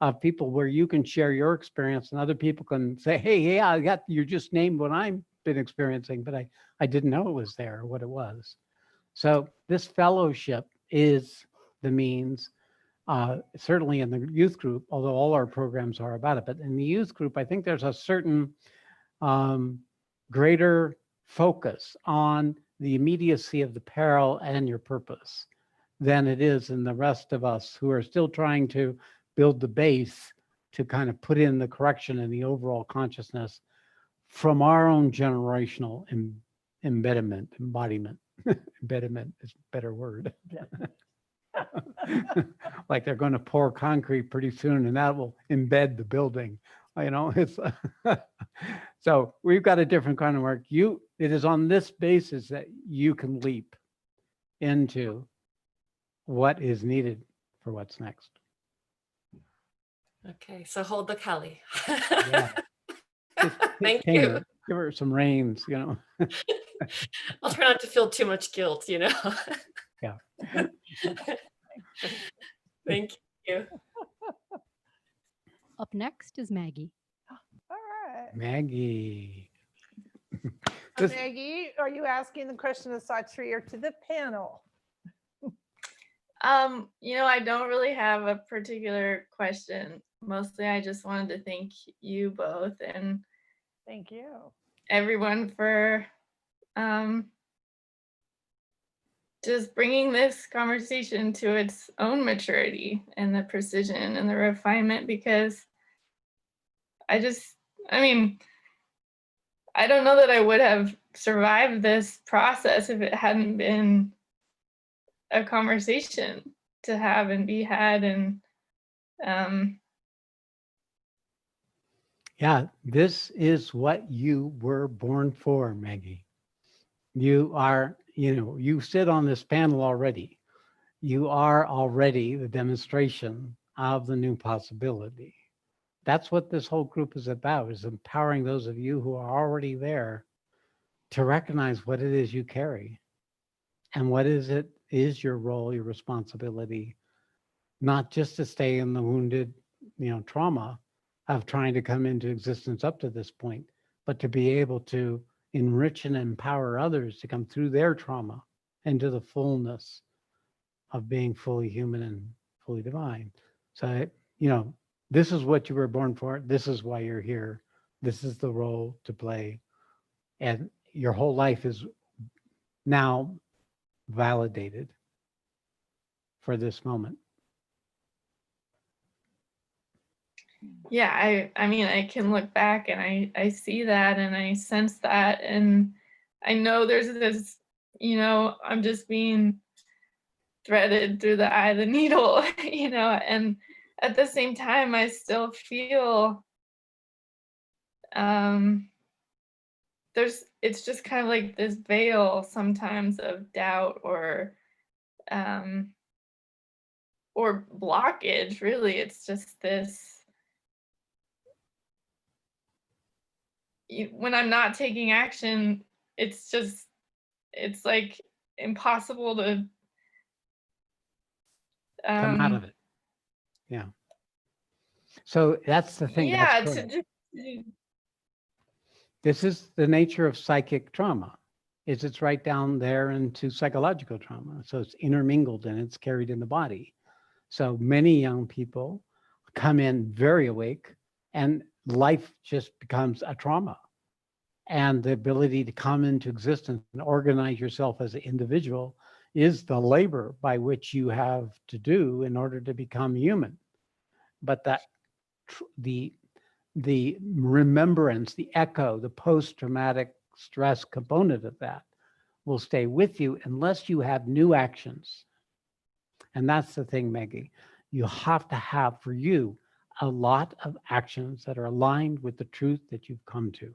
of people where you can share your experience, and other people can say, hey, yeah, you just named what I've been experiencing, but I didn't know it was there or what it was. So this fellowship is the means, certainly in the youth group, although all our programs are about it, but in the youth group, I think there's a certain greater focus on the immediacy of the peril and your purpose than it is in the rest of us who are still trying to build the base to kind of put in the correction in the overall consciousness from our own generational embodiment. Embodiment is a better word. Like they're going to pour concrete pretty soon, and that will embed the building. It's so we've got a different kind of work. It is on this basis that you can leap into what is needed for what's next. Okay, so hold the Kali. Yeah. Thank you. Give her some reins, I'll try not to feel too much guilt, Yeah. Thank you. Up next is Maggie. All right. Maggie. Maggie, are you asking the question to Sat Shree or to the panel? I don't really have a particular question. Mostly I just wanted to thank you both and Thank you. everyone for just bringing this conversation to its own maturity and the precision and the refinement, because I mean, I don't know that I would have survived this process if it hadn't been a conversation to have and be had. And Yeah, this is what you were born for, Maggie. You are, you sit on this panel already. You are already the demonstration of the new possibility. That's what this whole group is about, is empowering those of you who are already there to recognize what it is you carry and what is your role, your responsibility, not just to stay in the wounded, trauma of trying to come into existence up to this point, but to be able to enrich and empower others to come through their trauma into the fullness of being fully human and fully divine. So, this is what you were born for. This is why you're here. This is the role to play. And your whole life is now validated for this moment. yeah, I mean, I can look back and I see that and I sense that. And I know there's this, I'm just being threaded through the eye of the needle, and at the same time, I still feel it's just kind of like this veil sometimes of doubt or blockage. Really, it's just this, when I'm not taking action, it's like impossible to Come out of it. Yeah. So that's the thing. yeah, that's to just, This is the nature of psychic trauma, is it's right down there into psychological trauma. So it's intermingled and it's carried in the body. So many young people come in very awake and life just becomes a trauma. And the ability to come into existence and organize yourself as an individual is the labor by which you have to do in order to become human. But that the remembrance, the echo, the post-traumatic stress component of that will stay with you unless you have new actions. And that's the thing, Maggie. You have to have for you a lot of actions that are aligned with the truth that you've come to.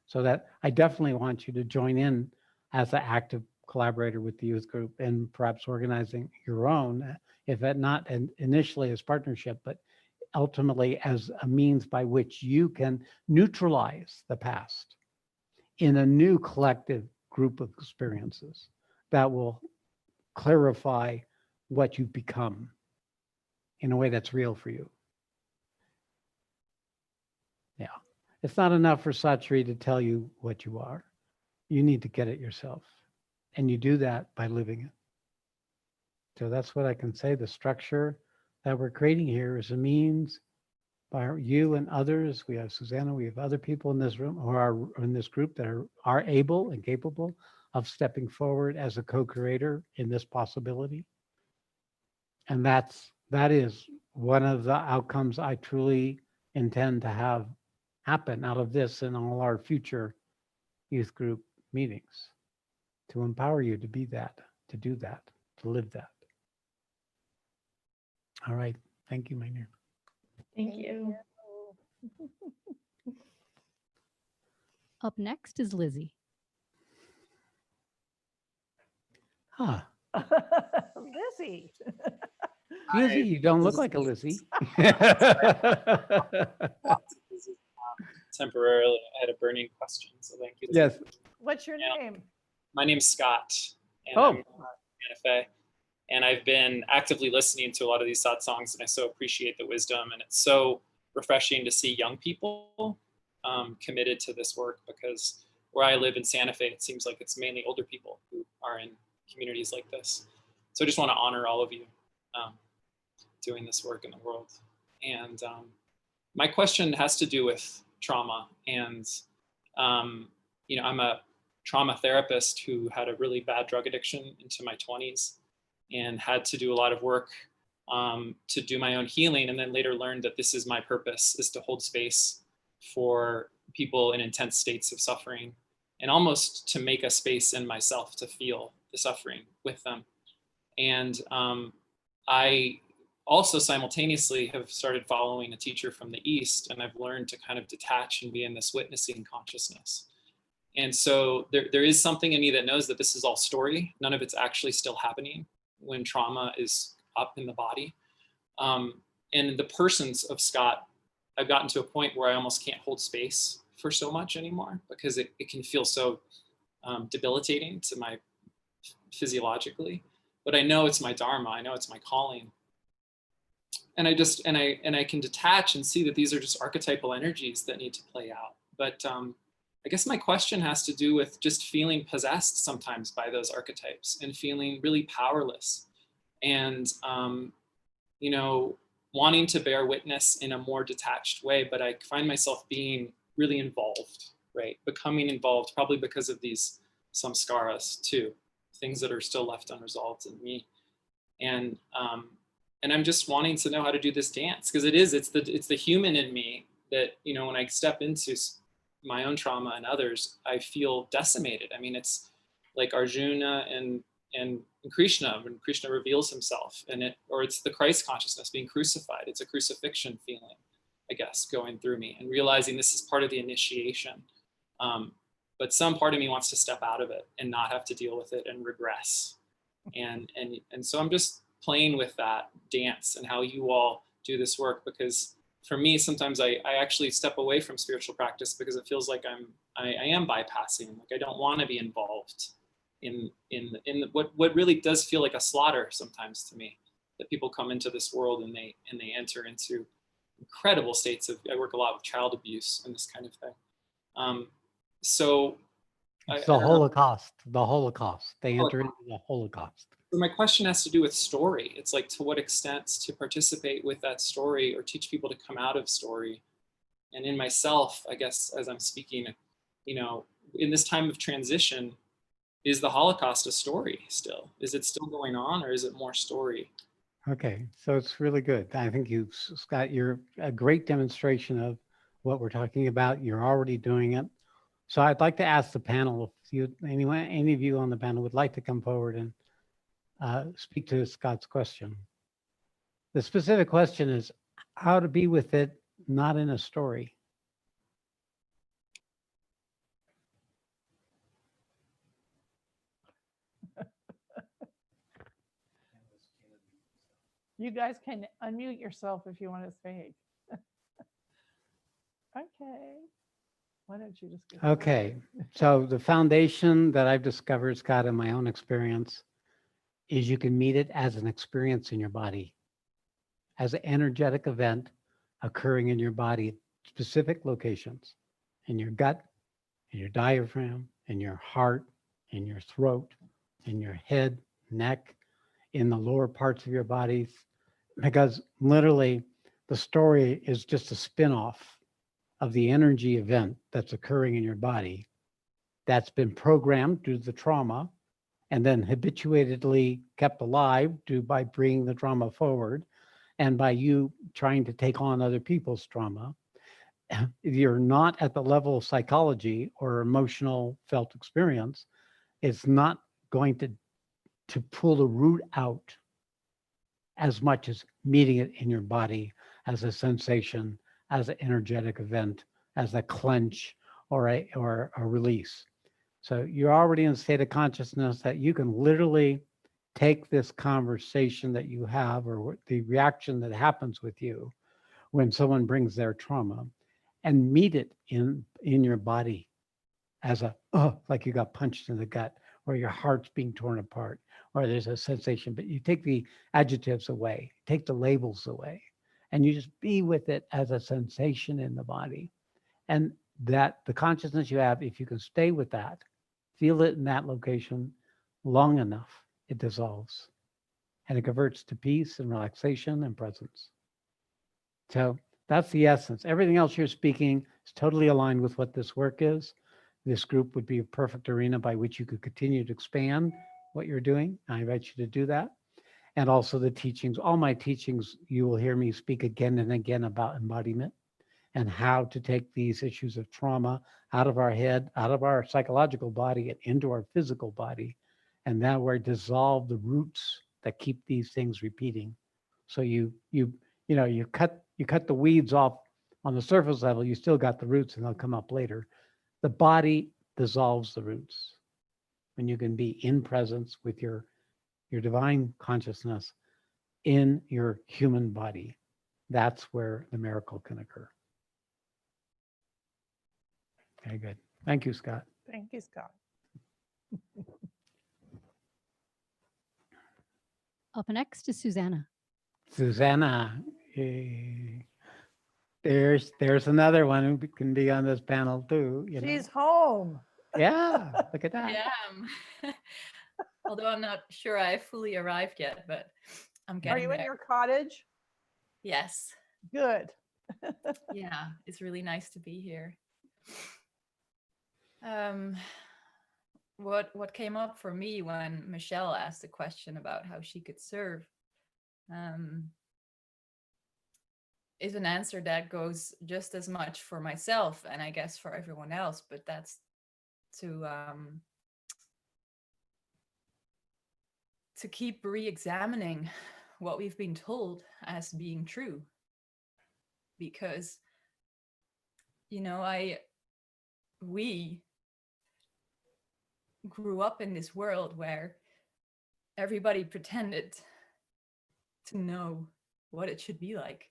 So that I definitely want you to join in as an active collaborator with the youth group and perhaps organizing your own, if not initially as partnership, but ultimately as a means by which you can neutralize the past in a new collective group of experiences that will clarify what you've become in a way that's real for you. Yeah. It's not enough for Sat Shree to tell you what you are. You need to get it yourself. And you do that by living it. So that's what I can say. The structure that we're creating here is a means by you and others. We have Susanna, we have other people in this room who are in this group that are able and capable of stepping forward as a co-creator in this possibility. And that is one of the outcomes I truly intend to have happen out of this and all our future youth group meetings, to empower you to be that, to do that, to live that. All right. Thank you, my dear. thank you. Up next is Lizzie. Huh. Lizzie. Lizzie, you don't look like a Lizzie. Temporarily, I had a burning question, so thank you. Yes. What's your name? My name's Scott, and Oh. I'm from Santa Fe, and I've been actively listening to a lot of these satsangs, and I so appreciate the wisdom, and it's so refreshing to see young people committed to this work, because where I live in Santa Fe, it seems like it's mainly older people who are in communities like this. So I just want to honor all of you doing this work in the world. And my question has to do with trauma. And, I'm a trauma therapist who had a really bad drug addiction into my 20s and had to do a lot of work to do my own healing, and then later learned that this is my purpose, is to hold space for people in intense states of suffering, and almost to make a space in myself to feel the suffering with them. And I also simultaneously have started following a teacher from the East, and I've learned to kind of detach and be in this witnessing consciousness. And so there is something in me that knows that this is all story. None of it's actually still happening when trauma is up in the body. And the persons of Scott, I've gotten to a point where I almost can't hold space for so much anymore, because it can feel so debilitating to my physiologically. But I know it's my Dharma. I know it's my calling. And I can detach and see that these are just archetypal energies that need to play out. But I guess my question has to do with just feeling possessed sometimes by those archetypes and feeling really powerless, and you know, wanting to bear witness in a more detached way. But I find myself being really involved, right? Becoming involved, probably because of these samskaras too, things that are still left unresolved in me. And I'm just wanting to know how to do this dance, because it's the human in me that, you know, when I step into my own trauma and others, I feel decimated. I mean, it's like Arjuna and Krishna, when Krishna reveals himself, or it's the Christ consciousness being crucified. It's a crucifixion feeling, I guess, going through me, and realizing this is part of the initiation. But some part of me wants to step out of it and not have to deal with it and regress. And so I'm just playing with that dance and how you all do this work, because for me, sometimes I actually step away from spiritual practice because it feels like I am bypassing. Like I don't want to be involved in what really does feel like a slaughter sometimes to me. That people come into this world and they enter into incredible states of. I work a lot with child abuse and this kind of thing. So it's the Holocaust. The Holocaust. They enter into the Holocaust. So my question has to do with story. It's like, to what extent to participate with that story or teach people to come out of story. And in myself, I guess, as I'm speaking, you know, in this time of transition, is the Holocaust a story still? Is it still going on, or is it more story? Okay, so it's really good. I think Scott, you're a great demonstration of what we're talking about. You're already doing it. So I'd like to ask the panel, if any of you on the panel would like to come forward and speak to Scott's question. The specific question is how to be with it, not in a story. You guys can unmute yourself if you want to speak. Okay. Why don't you just get Okay, so the foundation that I've discovered, Scott, in my own experience, is you can meet it as an experience in your body, as an energetic event occurring in your body at specific locations, in your gut, in your diaphragm, in your heart, in your throat, in your head, neck, in the lower parts of your bodies, because literally the story is just a spin-off of the energy event that's occurring in your body that's been programmed due to the trauma and then habituatedly kept alive by bringing the trauma forward and by you trying to take on other people's trauma. If you're not at the level of psychology or emotional felt experience, it's not going to pull the root out as much as meeting it in your body as a sensation, as an energetic event, as a clench or a release. So you're already in a state of consciousness that you can literally take this conversation that you have or the reaction that happens with you when someone brings their trauma and meet it in your body as like you got punched in the gut, or your heart's being torn apart, or there's a sensation, but you take the adjectives away, take the labels away, and you just be with it as a sensation in the body. And that the consciousness you have, if you can stay with that, feel it in that location long enough, it dissolves and it converts to peace and relaxation and presence. So that's the essence. Everything else you're speaking is totally aligned with what this work is. this group would be a perfect arena by which you could continue to expand what you're doing. I invite you to do that. And also the teachings, all my teachings, you will hear me speak again and again about embodiment and how to take these issues of trauma out of our head, out of our psychological body and into our physical body. And that way dissolve the roots that keep these things repeating. So you cut the weeds off on the surface level, you still got the roots and they'll come up later. The body dissolves the roots when you can be in presence with your divine consciousness in your human body. That's where the miracle can occur. Okay, good. Thank you, Scott. Thank you, Scott. Up next is Susanna. Susanna, there's another one who can be on this panel too. You know? She's home. Yeah, look at that. Yeah. Although I'm not sure I fully arrived yet, but I'm getting Are you there. in your cottage? Yes. Good. Yeah, it's really nice to be here. What came up for me when Michelle asked the question about how she could serve is an answer that goes just as much for myself and I guess for everyone else, but that's to keep re-examining what we've been told as being true. Because, you know, we grew up in this world where everybody pretended to know what it should be like.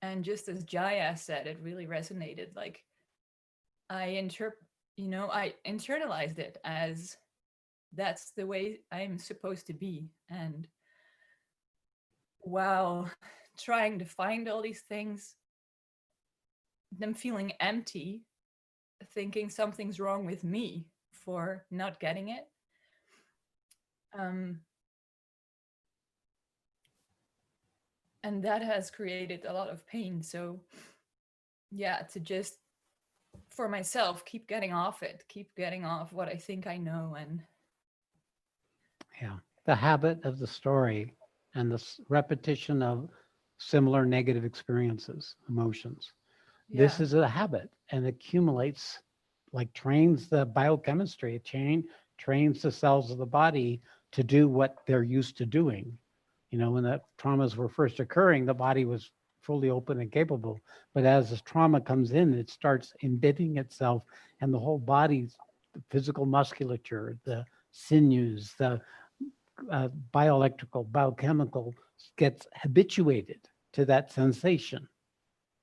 And just as Jaya said, it really resonated. Like I internalized it as that's the way I'm supposed to be. And while trying to find all these things, them feeling empty, thinking something's wrong with me for not getting it. And that has created a lot of pain. So yeah, to just, for myself, keep getting off what I think I know. And Yeah, the habit of the story and the repetition of similar negative experiences, emotions. This yeah. is a habit and accumulates, like trains the biochemistry, it trains the cells of the body to do what they're used to doing. You know, when the traumas were first occurring, the body was fully open and capable. But as this trauma comes in, it starts embedding itself, and the whole body's the physical musculature, the sinews, the bioelectrical, biochemical gets habituated to that sensation.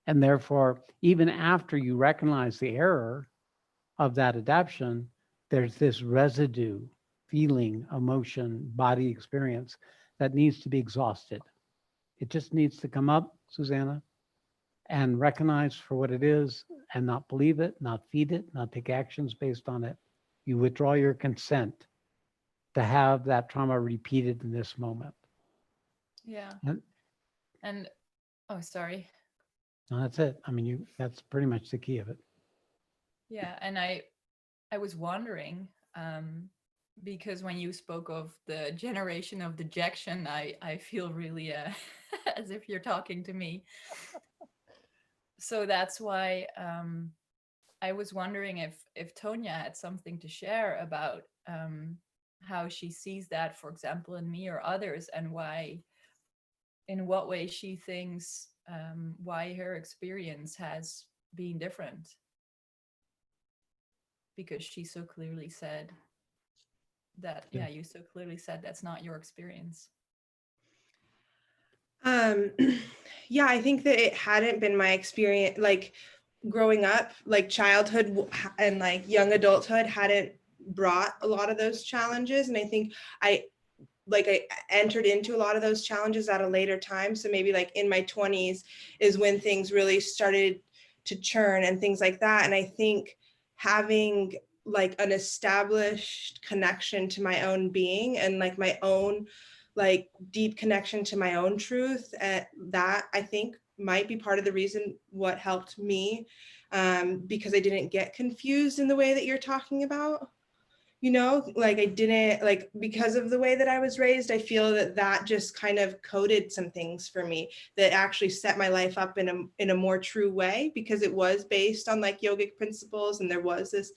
And therefore, even after you recognize the error of that adaptation, there's this residue, feeling, emotion, body experience that needs to be exhausted. It just needs to come up, Susanna, and recognize for what it is and not believe it, not feed it, not take actions based on it. You withdraw your consent to have that trauma repeated in this moment. Yeah. And oh, sorry. No, that's it. I mean, that's pretty much the key of it. Yeah, and I was wondering, because when you spoke of the generation of dejection, I feel really as if you're talking to me. So that's why I was wondering if Tonya had something to share about how she sees that, for example, in me or others, and in what way she thinks why her experience has been different. Because she so clearly said that, yeah, you so clearly said that's not your experience. Yeah, I think that it hadn't been my experience, like growing up, like childhood and like young adulthood hadn't brought a lot of those challenges. And I think I entered into a lot of those challenges at a later time. So maybe like in my 20s is when things really started to churn and things like that. And I think having like an established connection to my own being and like my own like deep connection to my own truth, that I think might be part of the reason what helped me because I didn't get confused in the way that you're talking about. You know, like I didn't, like, because of the way that I was raised, I feel that that just kind of coded some things for me that actually set my life up in a more true way, because it was based on like yogic principles, and there was this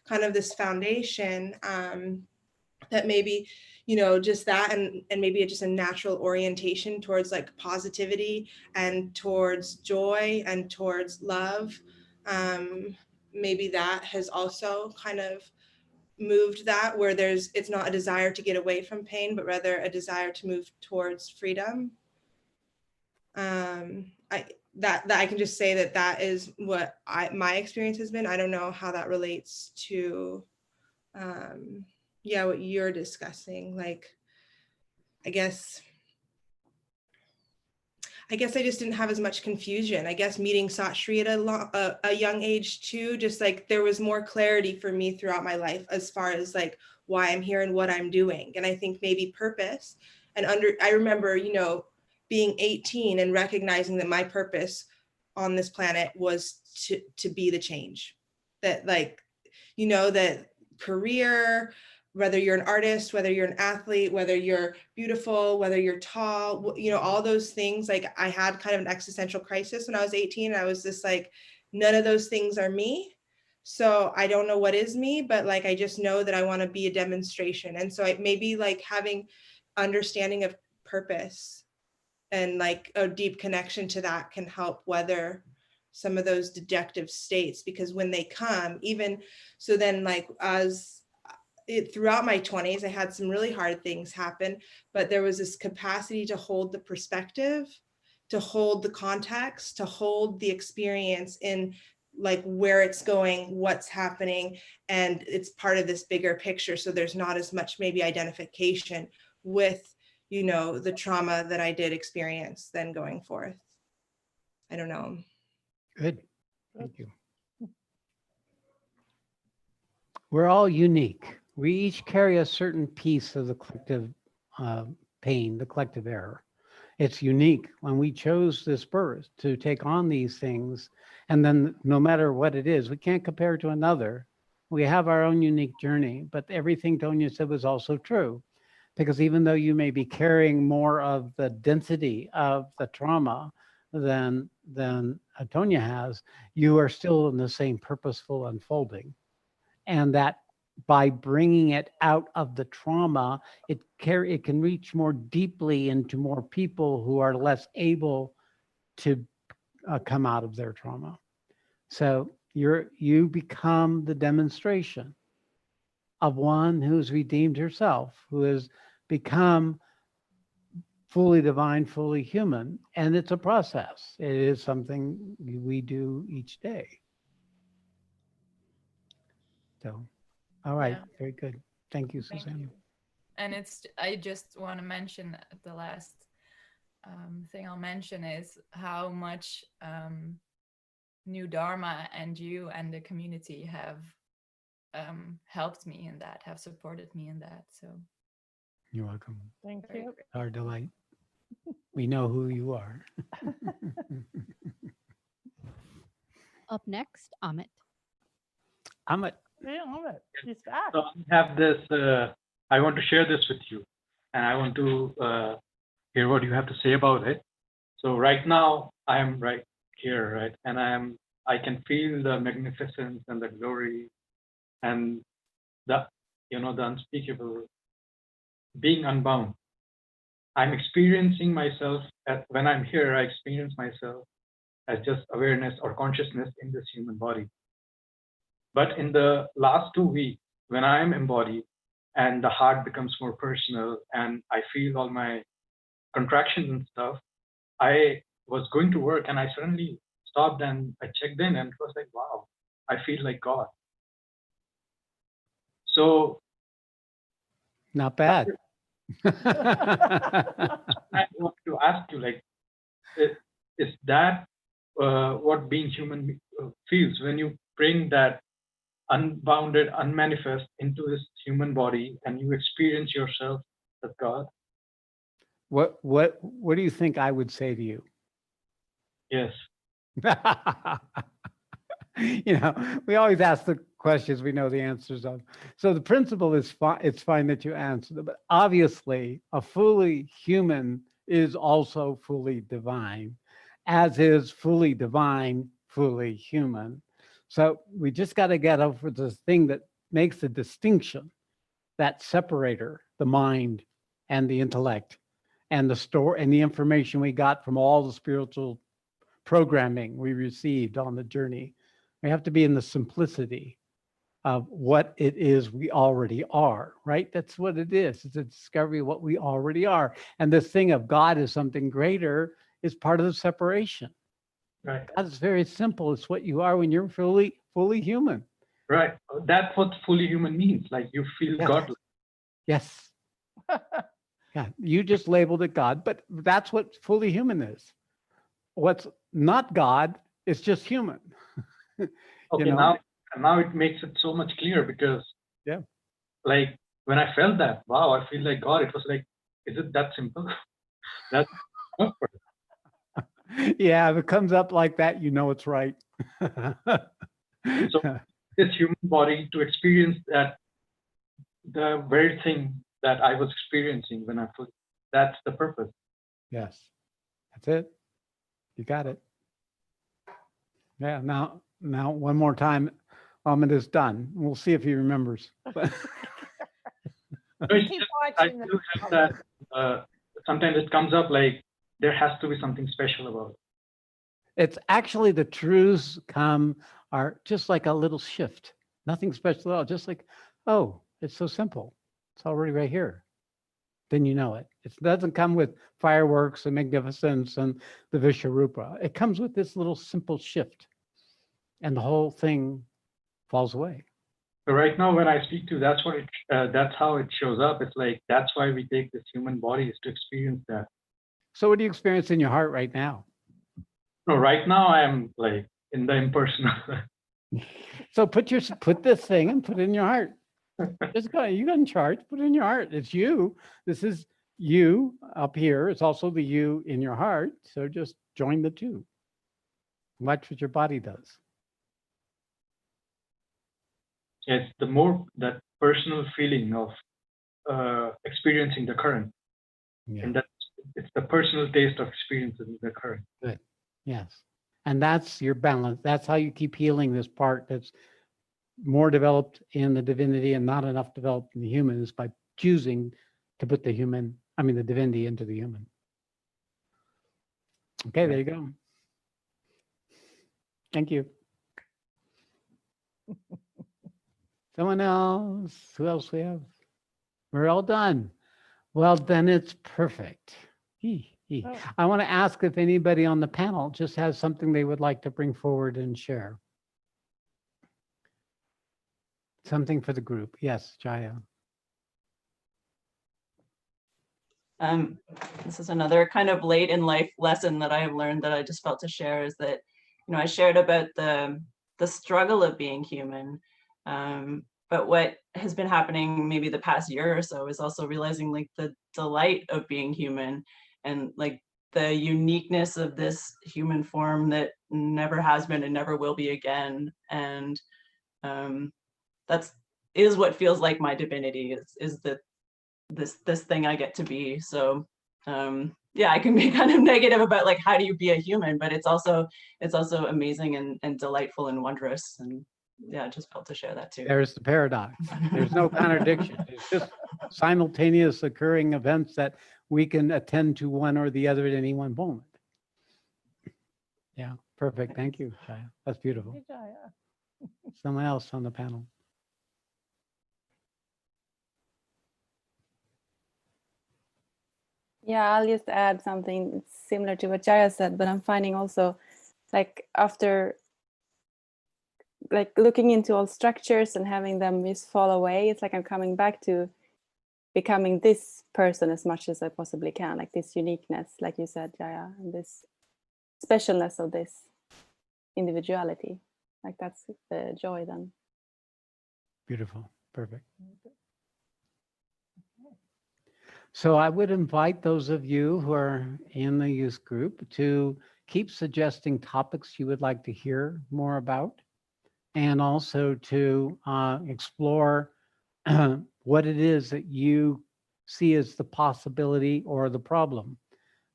kind of this foundation that maybe, you know, just that, and maybe just a natural orientation towards like positivity and towards joy and towards love. Maybe that has also kind of moved that, where it's not a desire to get away from pain, but rather a desire to move towards freedom. That I can just say that is what my experience has been. I don't know how that relates to what you're discussing. Like, I guess I just didn't have as much confusion. I guess meeting Sat Shree at a young age too, just like there was more clarity for me throughout my life as far as like why I'm here and what I'm doing. And I think maybe purpose I remember, you know, being 18 and recognizing that my purpose on this planet was to be the change. That, like, you know, that career, whether you're an artist, whether you're an athlete, whether you're beautiful, whether you're tall, you know, all those things. Like, I had kind of an existential crisis when I was 18. And I was just like, none of those things are me. So I don't know what is me, but like, I just know that I want to be a demonstration. And so maybe like having understanding of purpose and like a deep connection to that can help weather some of those dejective states, because when they come, even so, then like throughout my 20s, I had some really hard things happen, but there was this capacity to hold the perspective, to hold the context, to hold the experience in like where it's going, what's happening, and it's part of this bigger picture. So there's not as much maybe identification with, you know, the trauma that I did experience then going forth. I don't know. Good. Thank you. We're all unique. We each carry a certain piece of the collective pain, the collective error. It's unique. When we chose this birth to take on these things, and then no matter what it is, we can't compare to another. We have our own unique journey, but everything Tonya said was also true. Because even though you may be carrying more of the density of the trauma than Tonya has, you are still in the same purposeful unfolding. And that by bringing it out of the trauma, it can reach more deeply into more people who are less able to come out of their trauma. So you become the demonstration of one who's redeemed herself, who has become fully divine, fully human. And it's a process. It is something we do each day. So, all right, Yeah. very good. Thank you, Thank Susanna. you. And I just want to mention the last thing I'll mention is how much New Dharma and you and the community have helped me in that, have supported me in that. So You're welcome. Thank you. Our delight. We know who you are. Up next, Amit. Amit. Yeah, Amit, he's back. So I have this, I want to share this with you, and I want to hear what you have to say about it. So right now I am right here, right? And I can feel the magnificence and the glory and the, you know, the unspeakable, being unbound. I'm experiencing myself when I'm here, I experience myself as just awareness or consciousness in this human body. But in the last 2 weeks, when I am embodied and the heart becomes more personal and I feel all my contractions and stuff, I was going to work and I suddenly stopped and I checked in and it was like, wow, I feel like God. So Not bad. I want to ask you, like, is that what being human feels when you bring that unbounded, unmanifest into this human body and you experience yourself as God? What do you think I would say to you? Yes. You know, we always ask the questions we know the answers of. So the principle is fine. It's fine that you answer them, but obviously a fully human is also fully divine, as is fully divine, fully human. So we just got to get over this thing that makes the distinction, that separator, the mind and the intellect and the store and the information we got from all the spiritual programming we received on the journey. We have to be in the simplicity of what it is we already are, right? That's what it is. It's a discovery of what we already are. And this thing of God is something greater is part of the separation. Right. God is very simple. It's what you are when you're fully human. Right. That's what fully human means. Like you feel Yes. godlike. Yes. Yeah, you just labeled it God, but that's what fully human is. What's not God is just human. Okay, now it makes it so much clearer because yeah, like when I felt that, wow, I feel like God, it was like, is it that simple? That's yeah, if it comes up like that, you know it's right. so this human body to experience that the very thing that I was experiencing when I put that's the purpose. Yes, that's it. You got it. Yeah. Now one more time, Ahmed is done. We'll see if he remembers. Keep I watching. do have that. Sometimes it comes up like there has to be something special about it. It's actually the truths are just like a little shift. Nothing special at all. Just like, oh, it's so simple. It's already right here. Then you know it. It doesn't come with fireworks and magnificence and the Vishwarupa. It comes with this little simple shift, and the whole thing falls away. So right now, when I speak to, that's how it shows up. It's like that's why we take this human body is to experience that. So, what do you experience in your heart right now? No, right now I am like in the impersonal. So put this thing and put it in your heart. Just go. You got in charge. Put it in your heart. It's you. This is you up here. It's also the you in your heart. So just join the two. Watch what your body does. It's the more that personal feeling of experiencing the current, and that it's the personal taste of experiencing the current. Good. Yes. And that's your balance. That's how you keep healing this part that's more developed in the divinity and not enough developed in the human, is by choosing to put the divinity into the human. Okay, there you go. Thank you. Someone else? Who else we have? We're all done. Well, then it's perfect. I want to ask if anybody on the panel just has something they would like to bring forward and share. Something for the group. Yes, Jaya. This is another kind of late in life lesson that I have learned that I just felt to share, is that, I shared about the struggle of being human. But what has been happening maybe the past year or so is also realizing like the delight of being human, and like the uniqueness of this human form that never has been and never will be again. And is what feels like my divinity, is that this thing I get to be. So yeah, I can be kind of negative about like how do you be a human, but it's also amazing and delightful and wondrous. And yeah, I just felt to share that too. There's the paradox. There's no contradiction. It's just simultaneous occurring events that we can attend to one or the other at any one moment. Yeah, perfect. Thank you, Jaya. That's beautiful. Someone else on the panel. Yeah, I'll just add something similar to what Jaya said, but I'm finding also, like, after like looking into all structures and having them just fall away, it's like I'm coming back to becoming this person as much as I possibly can, like this uniqueness, like you said, Jaya, and this specialness of this individuality. Like that's the joy then. Beautiful. Perfect. So I would invite those of you who are in the youth group to keep suggesting topics you would like to hear more about. and also to explore what it is that you see as the possibility or the problem,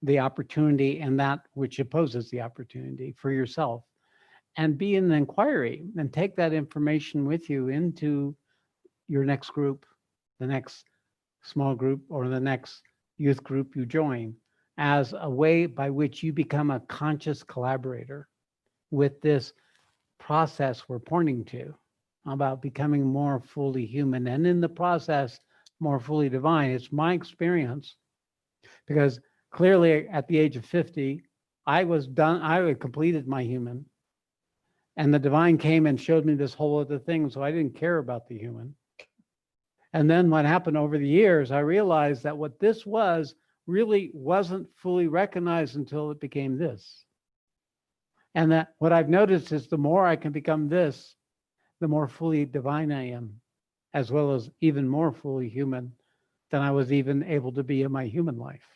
the opportunity, and that which opposes the opportunity for yourself. And be in an inquiry and take that information with you into your next group, the next small group, or the next youth group you join, as a way by which you become a conscious collaborator with this process we're pointing to about becoming more fully human, and in the process, more fully divine. It's my experience, because clearly at the age of 50, I was done, I had completed my human, and the divine came and showed me this whole other thing, so I didn't care about the human. And then what happened over the years, I realized that what this was really wasn't fully recognized until it became this. And that what I've noticed is the more I can become this, the more fully divine I am, as well as even more fully human than I was even able to be in my human life.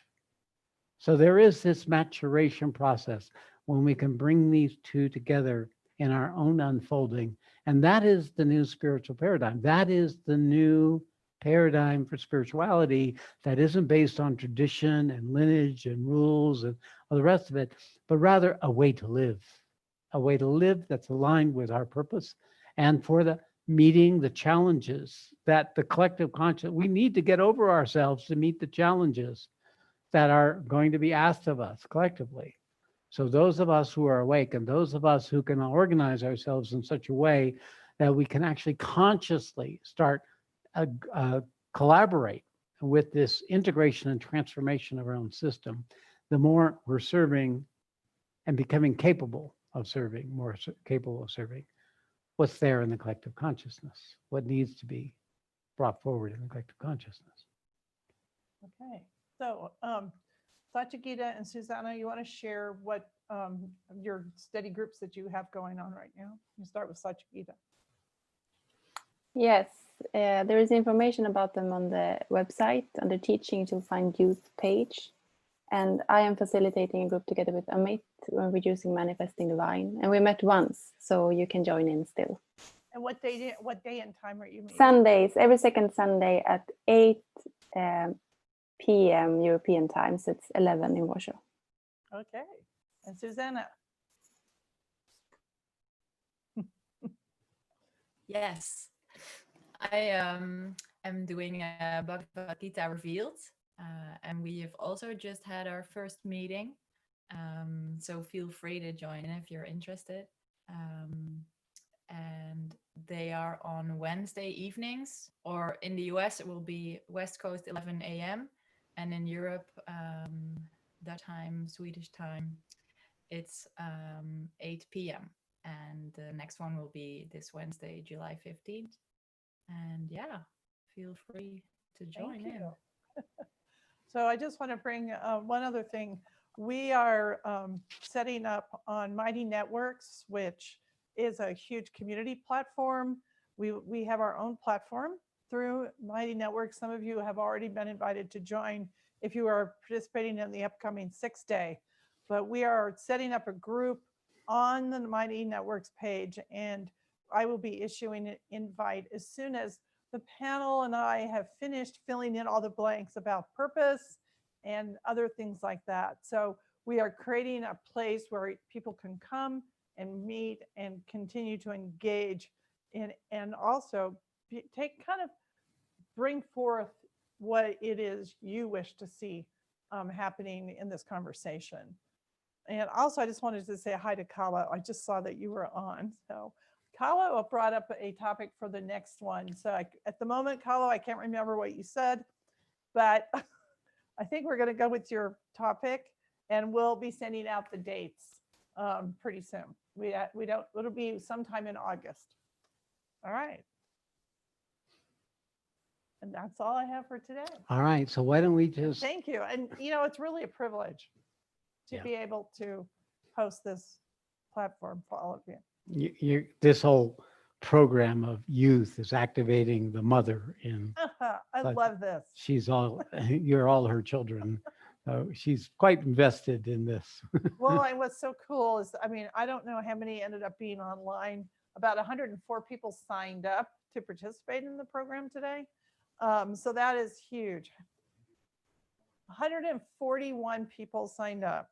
So there is this maturation process when we can bring these two together in our own unfolding. And that is the new spiritual paradigm. That is the new paradigm for spirituality that isn't based on tradition and lineage and rules and all the rest of it, but rather a way to live that's aligned with our purpose, and for the meeting the challenges that the collective conscious, we need to get over ourselves to meet the challenges that are going to be asked of us collectively. So those of us who are awake, and those of us who can organize ourselves in such a way that we can actually consciously start collaborate with this integration and transformation of our own system, the more we're serving and becoming capable of serving, more capable of serving what's there in the collective consciousness, what needs to be brought forward in the collective consciousness. Okay, so Satchigita and Susanna, you want to share what your study groups that you have going on right now? You start with Satchigita. Yes, there is information about them on the website under Teaching to Find Youth page. And I am facilitating a group together with Amit when we're using Manifesting Divine. And we met once, so you can join in still. And what day and time are you meeting? Sundays, every second Sunday at 8 p.m. European time, so it's 11 in Warsaw. Okay, and Susanna. Yes, I am doing a Bhagavad Gita Revealed, and we have also just had our first meeting. So feel free to join in if you're interested. And they are on Wednesday evenings, or in the US it will be West Coast 11 a.m. and in Europe, that time, Swedish time, it's 8 p.m. And the next one will be this Wednesday, July 15th. And yeah, feel free to join in. So I just want to bring one other thing. We are setting up on Mighty Networks, which is a huge community platform. We have our own platform through Mighty Networks. Some of you have already been invited to join if you are participating in the upcoming 6-day. But we are setting up a group on the Mighty Networks page, and I will be issuing an invite as soon as the panel and I have finished filling in all the blanks about purpose and other things like that. So we are creating a place where people can come and meet and continue to engage in, and also bring forth what it is you wish to see happening in this conversation. And also, I just wanted to say hi to Kala. I just saw that you were on. So Kala brought up a topic for the next one. So at the moment, Kala, I can't remember what you said, but I think we're going to go with your topic, and we'll be sending out the dates pretty soon. It'll be sometime in August. All right. And that's all I have for today. All right, so why don't we just... Thank you. And it's really a privilege to be able to host this platform for all of you. This whole program of youth is activating the mother in... I love this. You're all her children. So she's quite invested in this. Well, and what's so cool is, I don't know how many ended up being online, about 104 people signed up to participate in the program today. So that is huge. 141 people signed up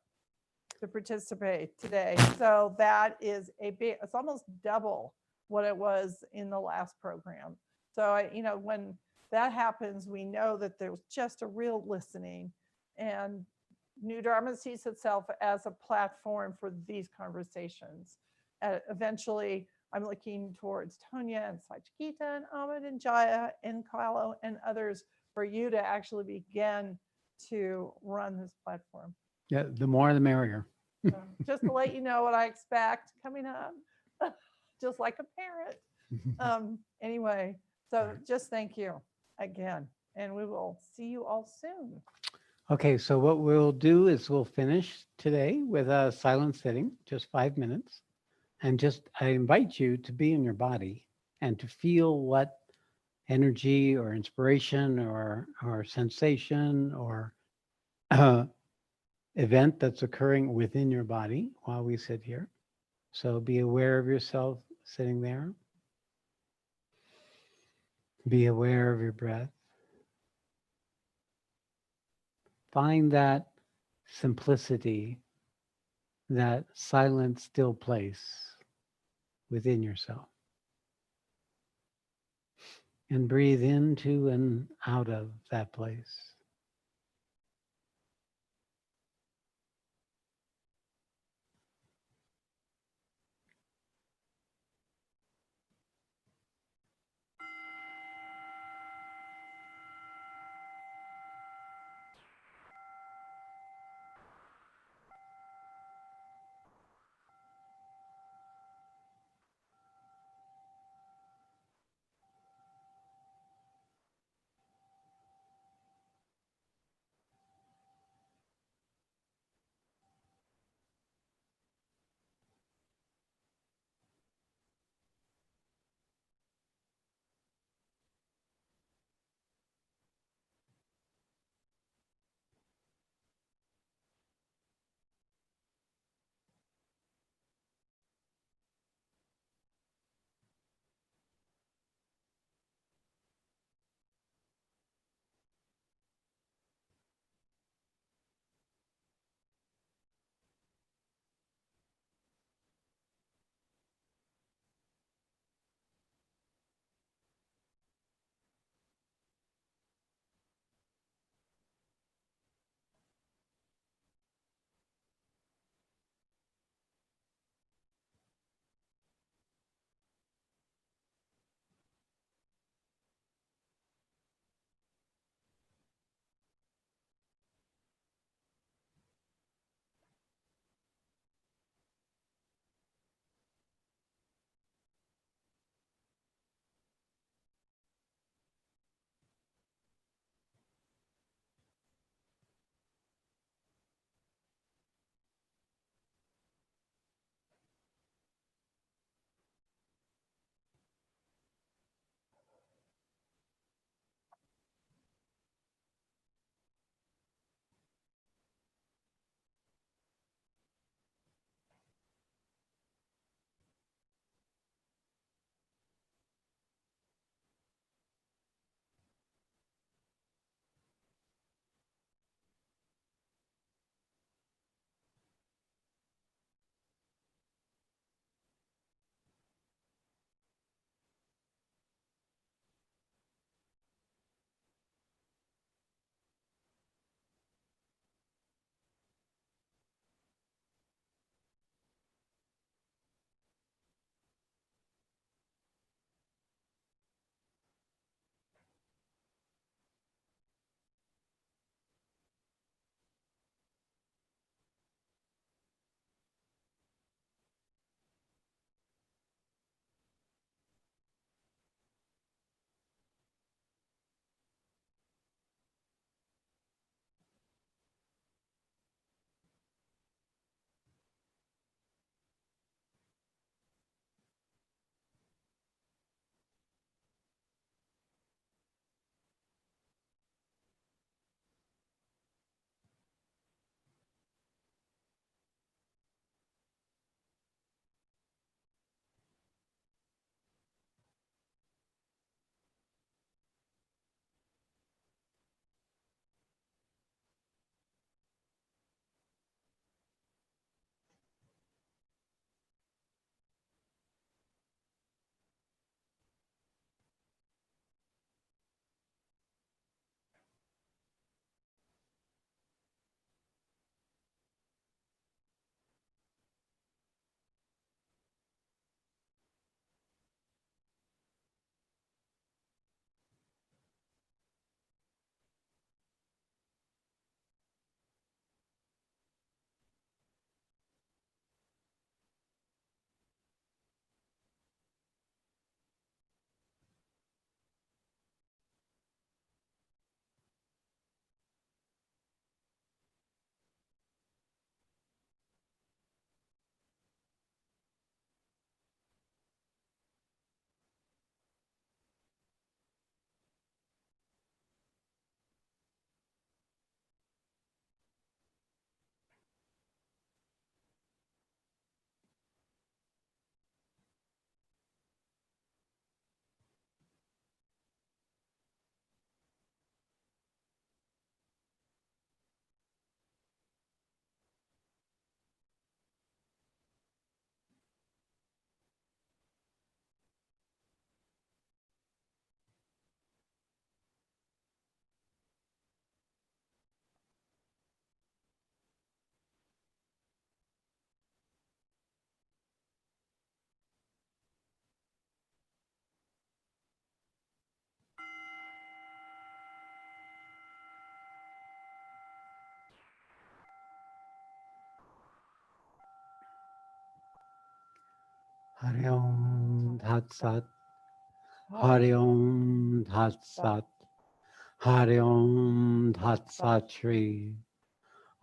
to participate today. So that is a big, it's almost double what it was in the last program. So, when that happens, we know that there's just a real listening, and New Dharma sees itself as a platform for these conversations. Eventually, I'm looking towards Tonya and Sajikita and Ahmed and Jaya and Carlo and others for you to actually begin to run this platform. Yeah, the more the merrier. So just to let you know what I expect coming up, just like a parent. Anyway, so just thank you again, and we will see you all soon. Okay, so what we'll do is we'll finish today with a silent sitting, just 5 minutes. And I invite you to be in your body and to feel what energy or inspiration or sensation or event that's occurring within your body while we sit here. So be aware of yourself sitting there. Be aware of your breath. Find that simplicity, that silent, still place within yourself. And breathe into and out of that place. Hari Om Tat Sat. Hari Om Tat Sat. Hari Om Tat Sat Shree.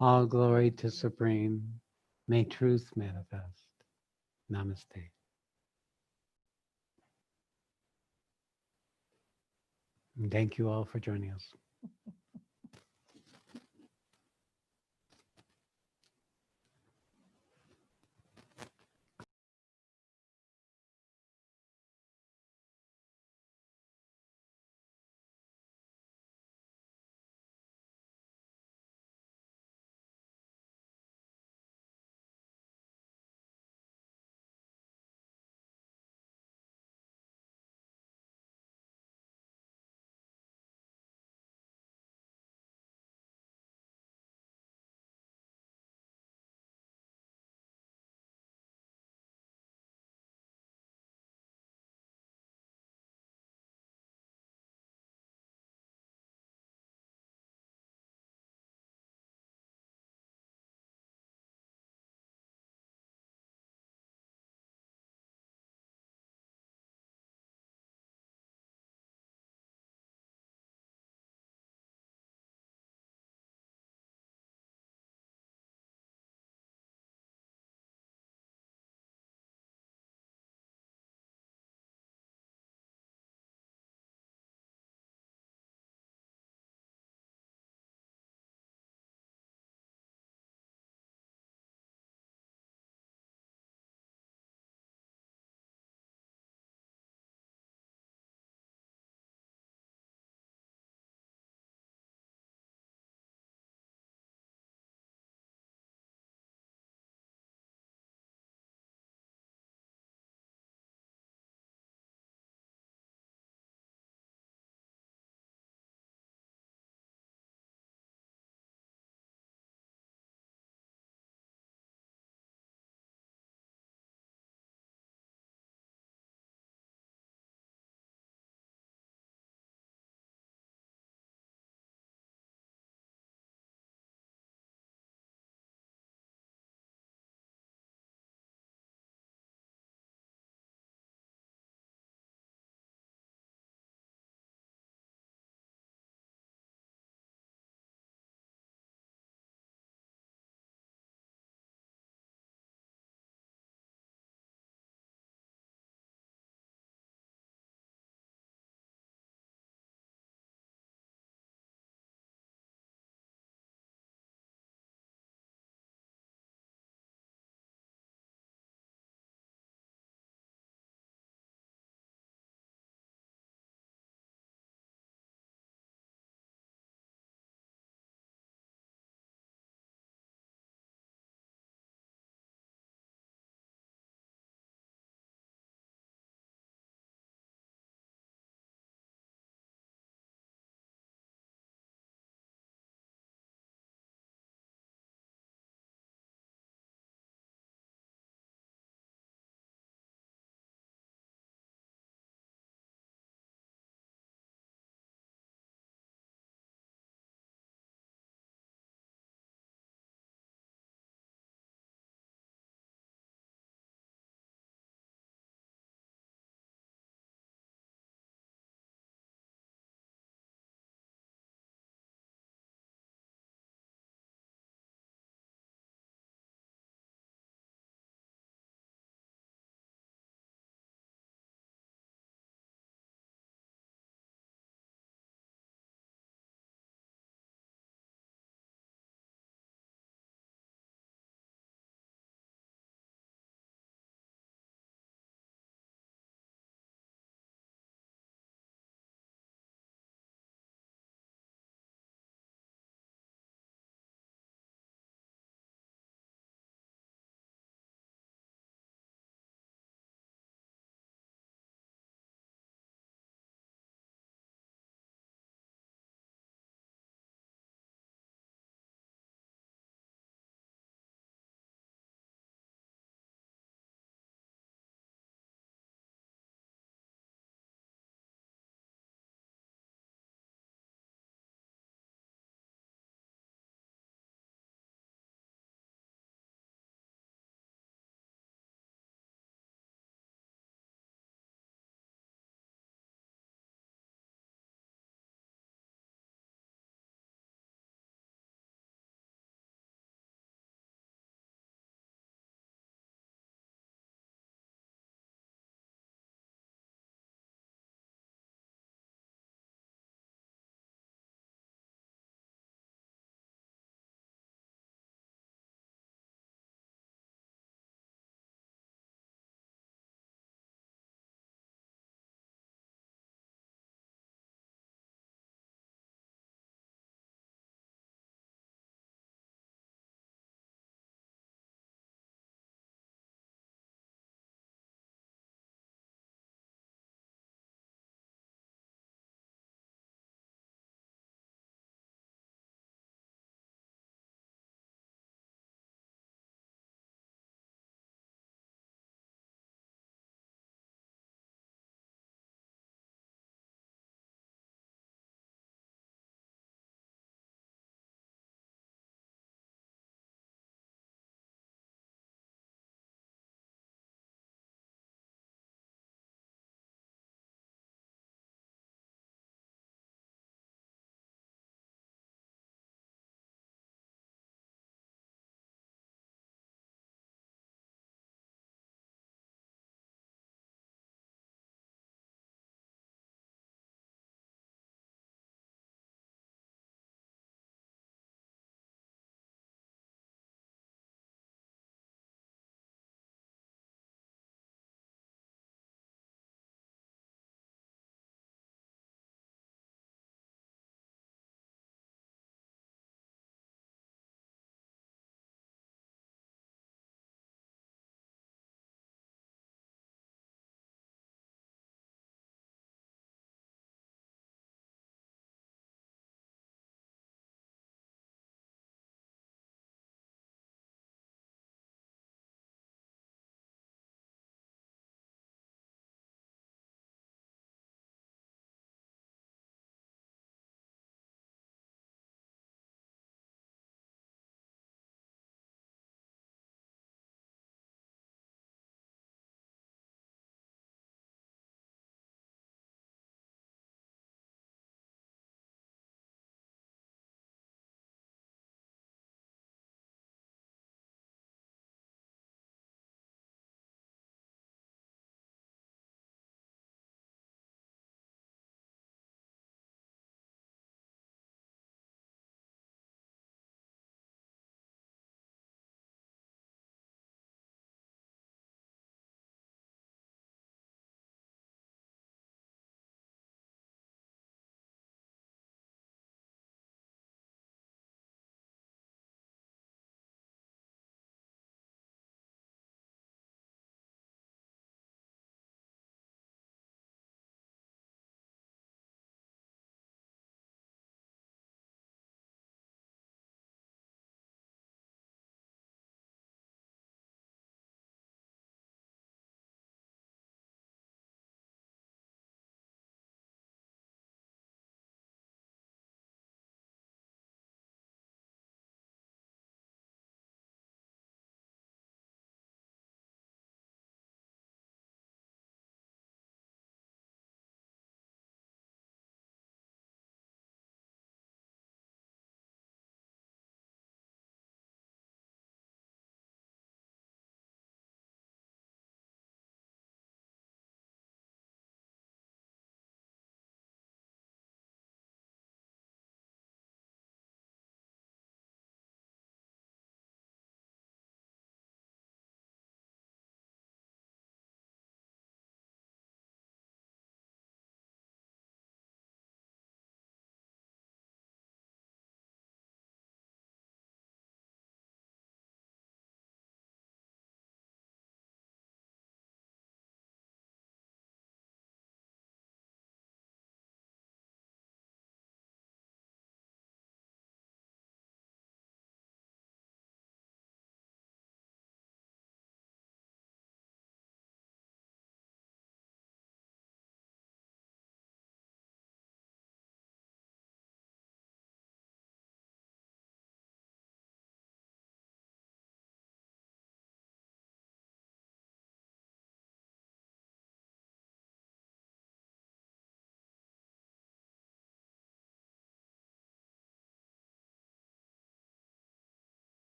All glory to Supreme. May truth manifest. Namaste. And thank you all for joining us.